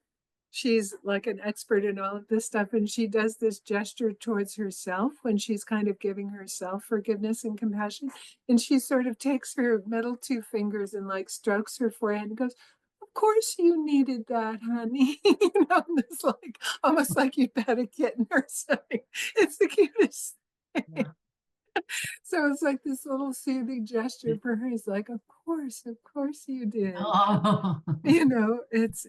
She's like an expert in all of this stuff. And she does this gesture towards herself when she's kind of giving herself forgiveness and compassion. And she sort of takes her middle two fingers and like strokes her forehead and goes, of course you needed that, honey. It's like almost like you pet a kitten or something. It's the cutest thing. Yeah. So it's like this little soothing gesture for her. It's like, of course you did. Oh.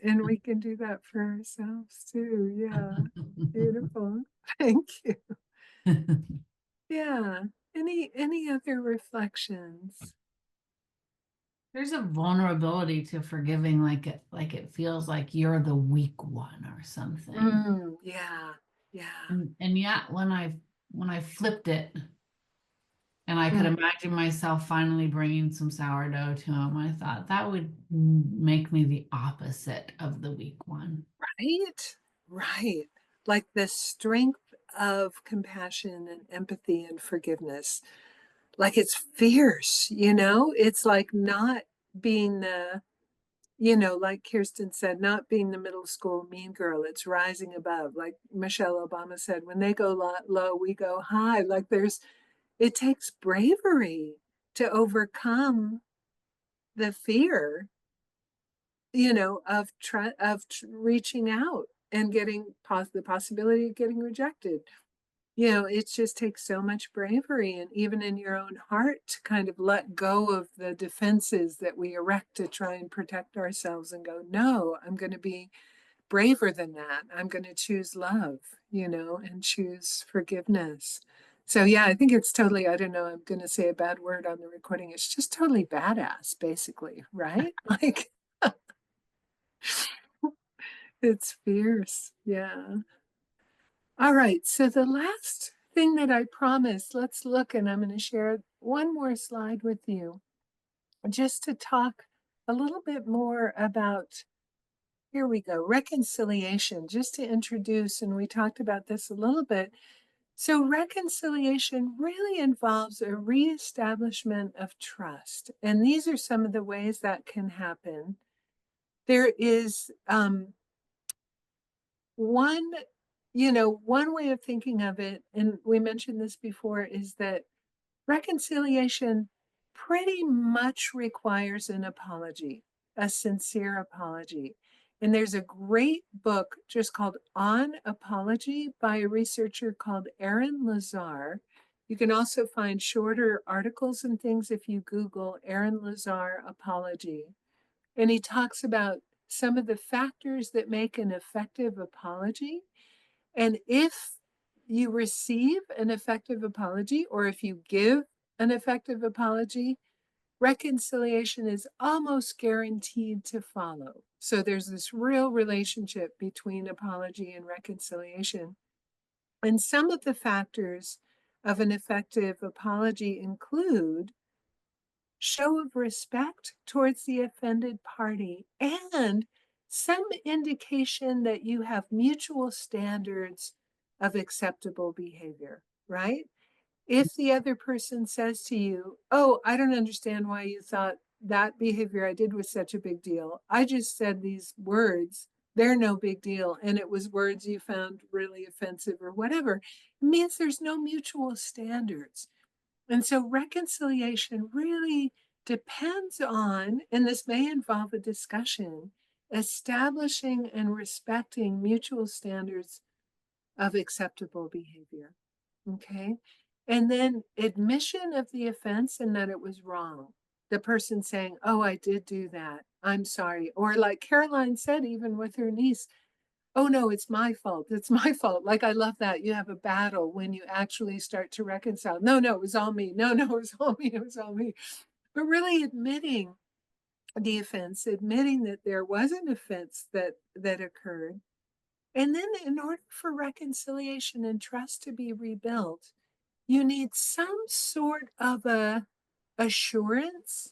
And we can do that for ourselves too. Yeah. Beautiful. Thank you. Yeah. Any other reflections? There's a vulnerability to forgiving, like it feels like you're the weak one or something. Yeah. Yeah. And yet when I flipped it, and I could Mm, imagine myself finally bringing some sourdough to him, I thought that would make me the opposite of the weak one. right. Right. Like the strength of compassion and empathy and forgiveness. Like it's fierce. It's like not being like Kirsten said, not being the middle school mean girl. It's rising above. Like Michelle Obama said, when they go low, we go high. Like it takes bravery to overcome the fear reaching out and getting the possibility of getting rejected. It just takes so much bravery, and even in your own heart, to kind of let go of the defenses that we erect to try and protect ourselves and go, no, I'm going to be braver than that. I'm going to choose love, and choose forgiveness. So, yeah, I think it's totally, I don't know, I'm going to say a bad word on the recording. It's just totally badass, basically, right? Like, it's fierce. Yeah. All right. So the last thing that I promised, let's look, and I'm going to share one more slide with you just to talk a little bit more about, here we go, reconciliation, just to introduce, and we talked about this a little bit. So reconciliation really involves a reestablishment of trust. And these are some of the ways that can happen. There is one way of thinking of it, and we mentioned this before, is that reconciliation pretty much requires an apology, a sincere apology. And there's a great book just called On Apology by a researcher called Aaron Lazar. You can also find shorter articles and things if you Google Aaron Lazar apology. And he talks about some of the factors that make an effective apology. And if you receive an effective apology, or if you give an effective apology, reconciliation is almost guaranteed to follow. So there's this real relationship between apology and reconciliation. And some of the factors of an effective apology include show of respect towards the offended party and some indication that you have mutual standards of acceptable behavior, right? If the other person says to you, oh, I don't understand why you thought that behavior I did was such a big deal. I just said these words, they're no big deal. And it was words you found really offensive or whatever. It means there's no mutual standards. And so reconciliation really depends on, and this may involve a discussion, establishing and respecting mutual standards of acceptable behavior. Okay. And then admission of the offense and that it was wrong. The person saying, oh, I did do that. I'm sorry. Or like Caroline said, even with her niece, oh no, it's my fault. It's my fault. Like, I love that. You have a battle when you actually start to reconcile. No, it was all me. No, it was all me. It was all me. But really admitting the offense, admitting that there was an offense that occurred. And then in order for reconciliation and trust to be rebuilt, you need some sort of a assurance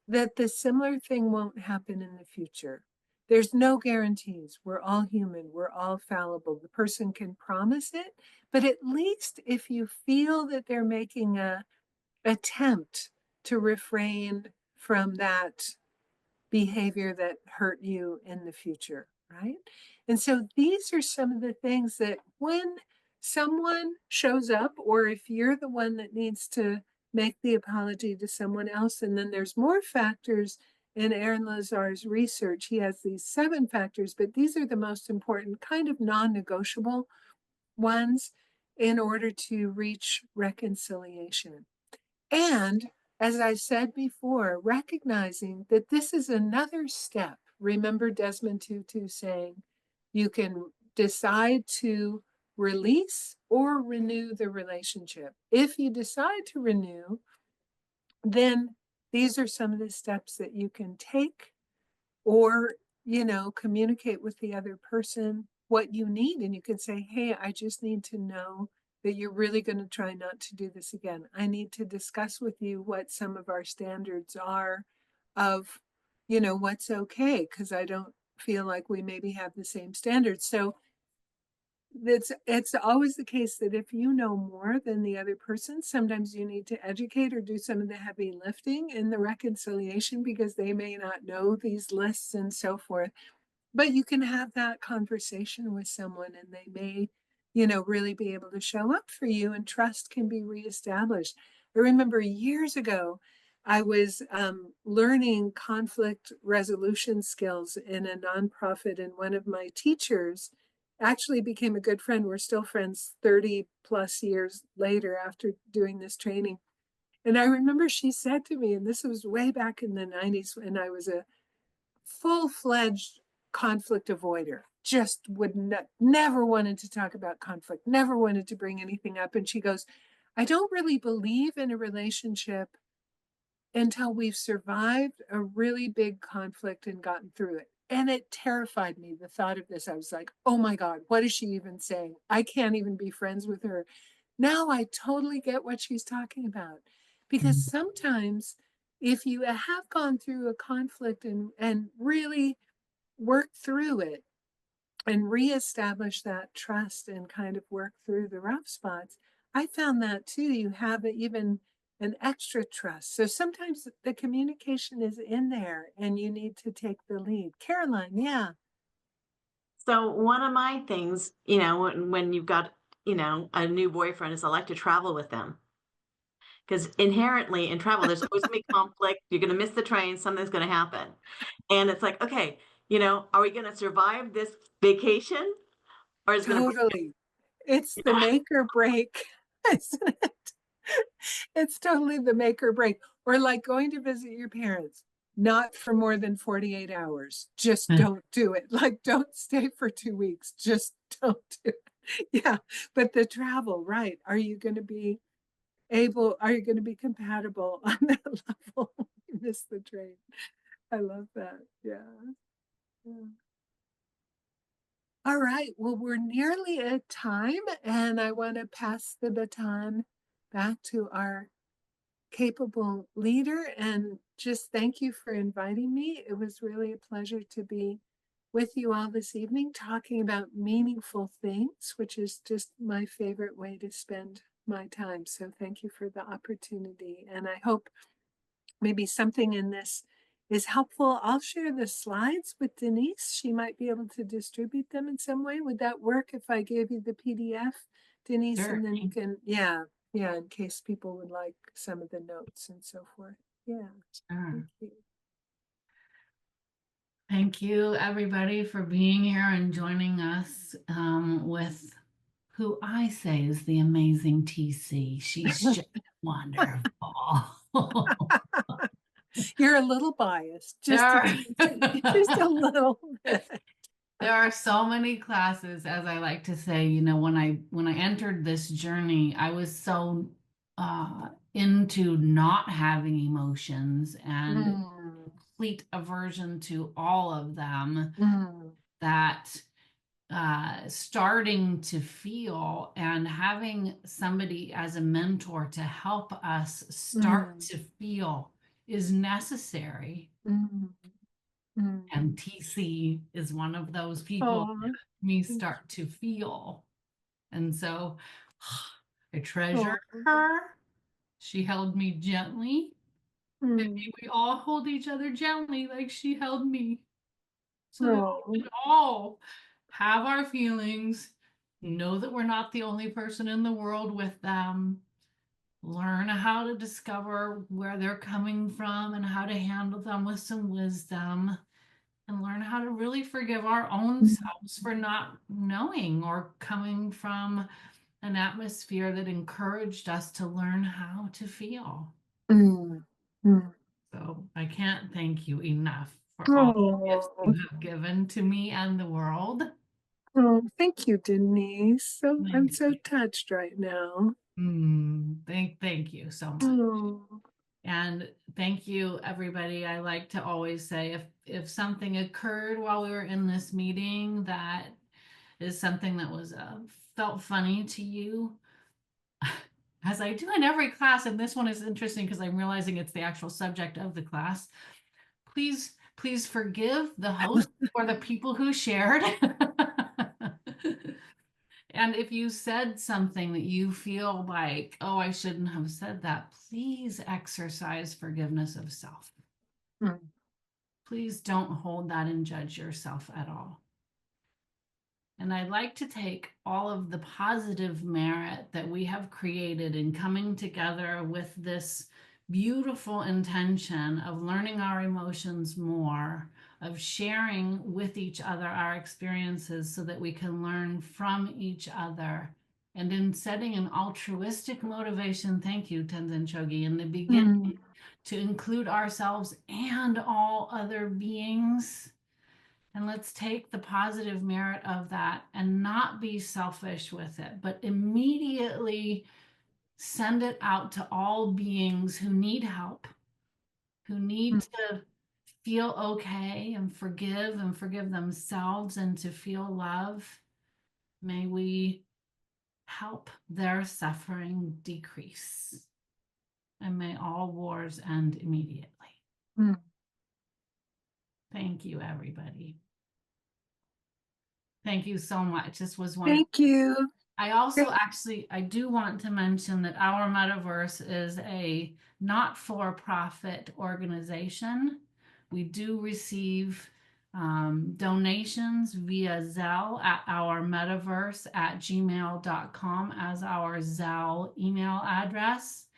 that the similar thing won't happen in the future. There's no guarantees. We're all human. We're all fallible. The person can promise it, but at least if you feel that they're making a attempt to refrain from that behavior that hurt you in the future, right? And so these are some of the things that when someone shows up, or if you're the one that needs to make the apology to someone else, and then there's more factors in Aaron Lazar's research. He has these 7 factors, but these are the most important, kind of non-negotiable ones in order to reach reconciliation. And as I said before, recognizing that this is another step. Remember Desmond Tutu saying, you can decide to release or renew the relationship. If you decide to renew, then these are some of the steps that you can take, or, communicate with the other person what you need. And you can say, hey, I just need to know that you're really going to try not to do this again. I need to discuss with you what some of our standards are of, what's okay, because I don't feel like we maybe have the same standards. So it's always the case that if you know more than the other person, sometimes you need to educate or do some of the heavy lifting in the reconciliation because they may not know these lists and so forth. But you can have that conversation with someone and they may, really be able to show up for you, and trust can be reestablished. I remember years ago, I was learning conflict resolution skills in a nonprofit, and one of my teachers actually became a good friend. We're still friends 30 plus years later after doing this training. And I remember she said to me, and this was way back in the 90s when I was a full-fledged conflict avoider, just would never wanted to talk about conflict, never wanted to bring anything up. And she goes, I don't really believe in a relationship until we've survived a really big conflict and gotten through it. And it terrified me, the thought of this. I was like, oh my God, what is she even saying? I can't even be friends with her. Now I totally get what she's talking about. Because sometimes if you have gone through a conflict and really worked through it and reestablish that trust and kind of work through the rough spots, I found that too. You have even an extra trust. So sometimes the communication is in there and you need to take the lead. Caroline, yeah. So one of my things, when you've got, a new boyfriend is I like to travel with them. Because inherently in travel, there's always gonna be conflict. You're gonna miss the train, something's gonna happen. And it's like, okay, are we gonna survive this vacation? Or is it gonna Totally. It's the make or break, isn't it? It's totally the make or break. Or like going to visit your parents, not for more than 48 hours. Just don't do it. Like, don't stay for 2 weeks. Just don't do it. Yeah. But the travel, right? Are you going to be compatible on that level? You miss the train. I love that. Yeah. Yeah. All right. Well, we're nearly at time, and I want to pass the baton back to our capable leader and just thank you for inviting me. It was really a pleasure to be with you all this evening talking about meaningful things, which is just my favorite way to spend my time. So thank you for the opportunity. And I hope maybe something in this is helpful. I'll share the slides with Denise. She might be able to distribute them in some way. Would that work if I gave you the PDF, Denise? Sure. And then you can, yeah, in case people would like some of the notes and so forth. Yeah. Sure. Thank you. Thank you, everybody, for being here and joining us with who I say is the amazing TC. She's just wonderful. You're a little biased, just There just a little bit. there are so many classes, as I like to say, when I entered this journey, I was so into not having emotions and complete aversion to all of them that starting to feel and having somebody as a mentor to help us start to feel is necessary. And TC is one of those people that helped me start to feel. And so I treasure her. She held me gently. Maybe we all hold each other gently like she held me. So that we can all have our feelings, know that we're not the only person in the world with them, learn how to discover where they're coming from and how to handle them with some wisdom, and learn how to really forgive our own selves for not knowing or coming from an atmosphere that encouraged us to learn how to feel. So I can't thank you enough for all the gifts you have given to me and the world. Oh, thank you, Denise. So I'm Thank so you. touched right now. Thank you so much. Oh. And thank you, everybody. I like to always say if something occurred while we were in this meeting that is something that was felt funny to you, as I do in every class, and this one is interesting because I'm realizing it's the actual subject of the class, please forgive the host or the people who shared. And if you said something that you feel like, oh, I shouldn't have said that, please exercise forgiveness of self. Please don't hold that and judge yourself at all. And I'd like to take all of the positive merit that we have created in coming together with this beautiful intention of learning our emotions more, of sharing with each other our experiences so that we can learn from each other. And in setting an altruistic motivation, thank you, Tenzin Chogkyi, in the beginning, to include ourselves and all other beings. And let's take the positive merit of that and not be selfish with it, but immediately send it out to all beings who need help, who need to feel okay and forgive themselves and to feel love. May we help their suffering decrease. And may all wars end immediately. Thank you, everybody. Thank you so much. This was wonderful. Thank you. I also I do want to mention that our Metaverse is a not-for-profit organization. We do receive donations via Zelle at our metaverse@gmail.com as our Zelle email address.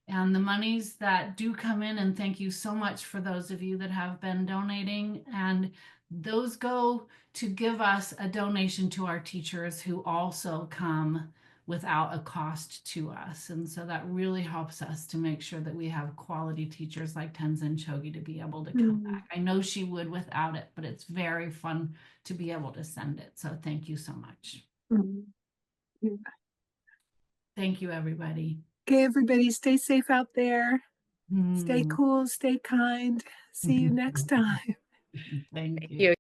And the monies that do come in, and thank you so much for those of you that have been donating, and those go to give us a donation to our teachers who also come without a cost to us. And so that really helps us to make sure that we have quality teachers like Tenzin Chogkyi to be able to come back. I know she would without it, but it's very fun to be able to send it. So thank you so much. Thank you, everybody. Okay, everybody, stay safe out there. Stay cool, stay kind. See you next time. Thank you. You.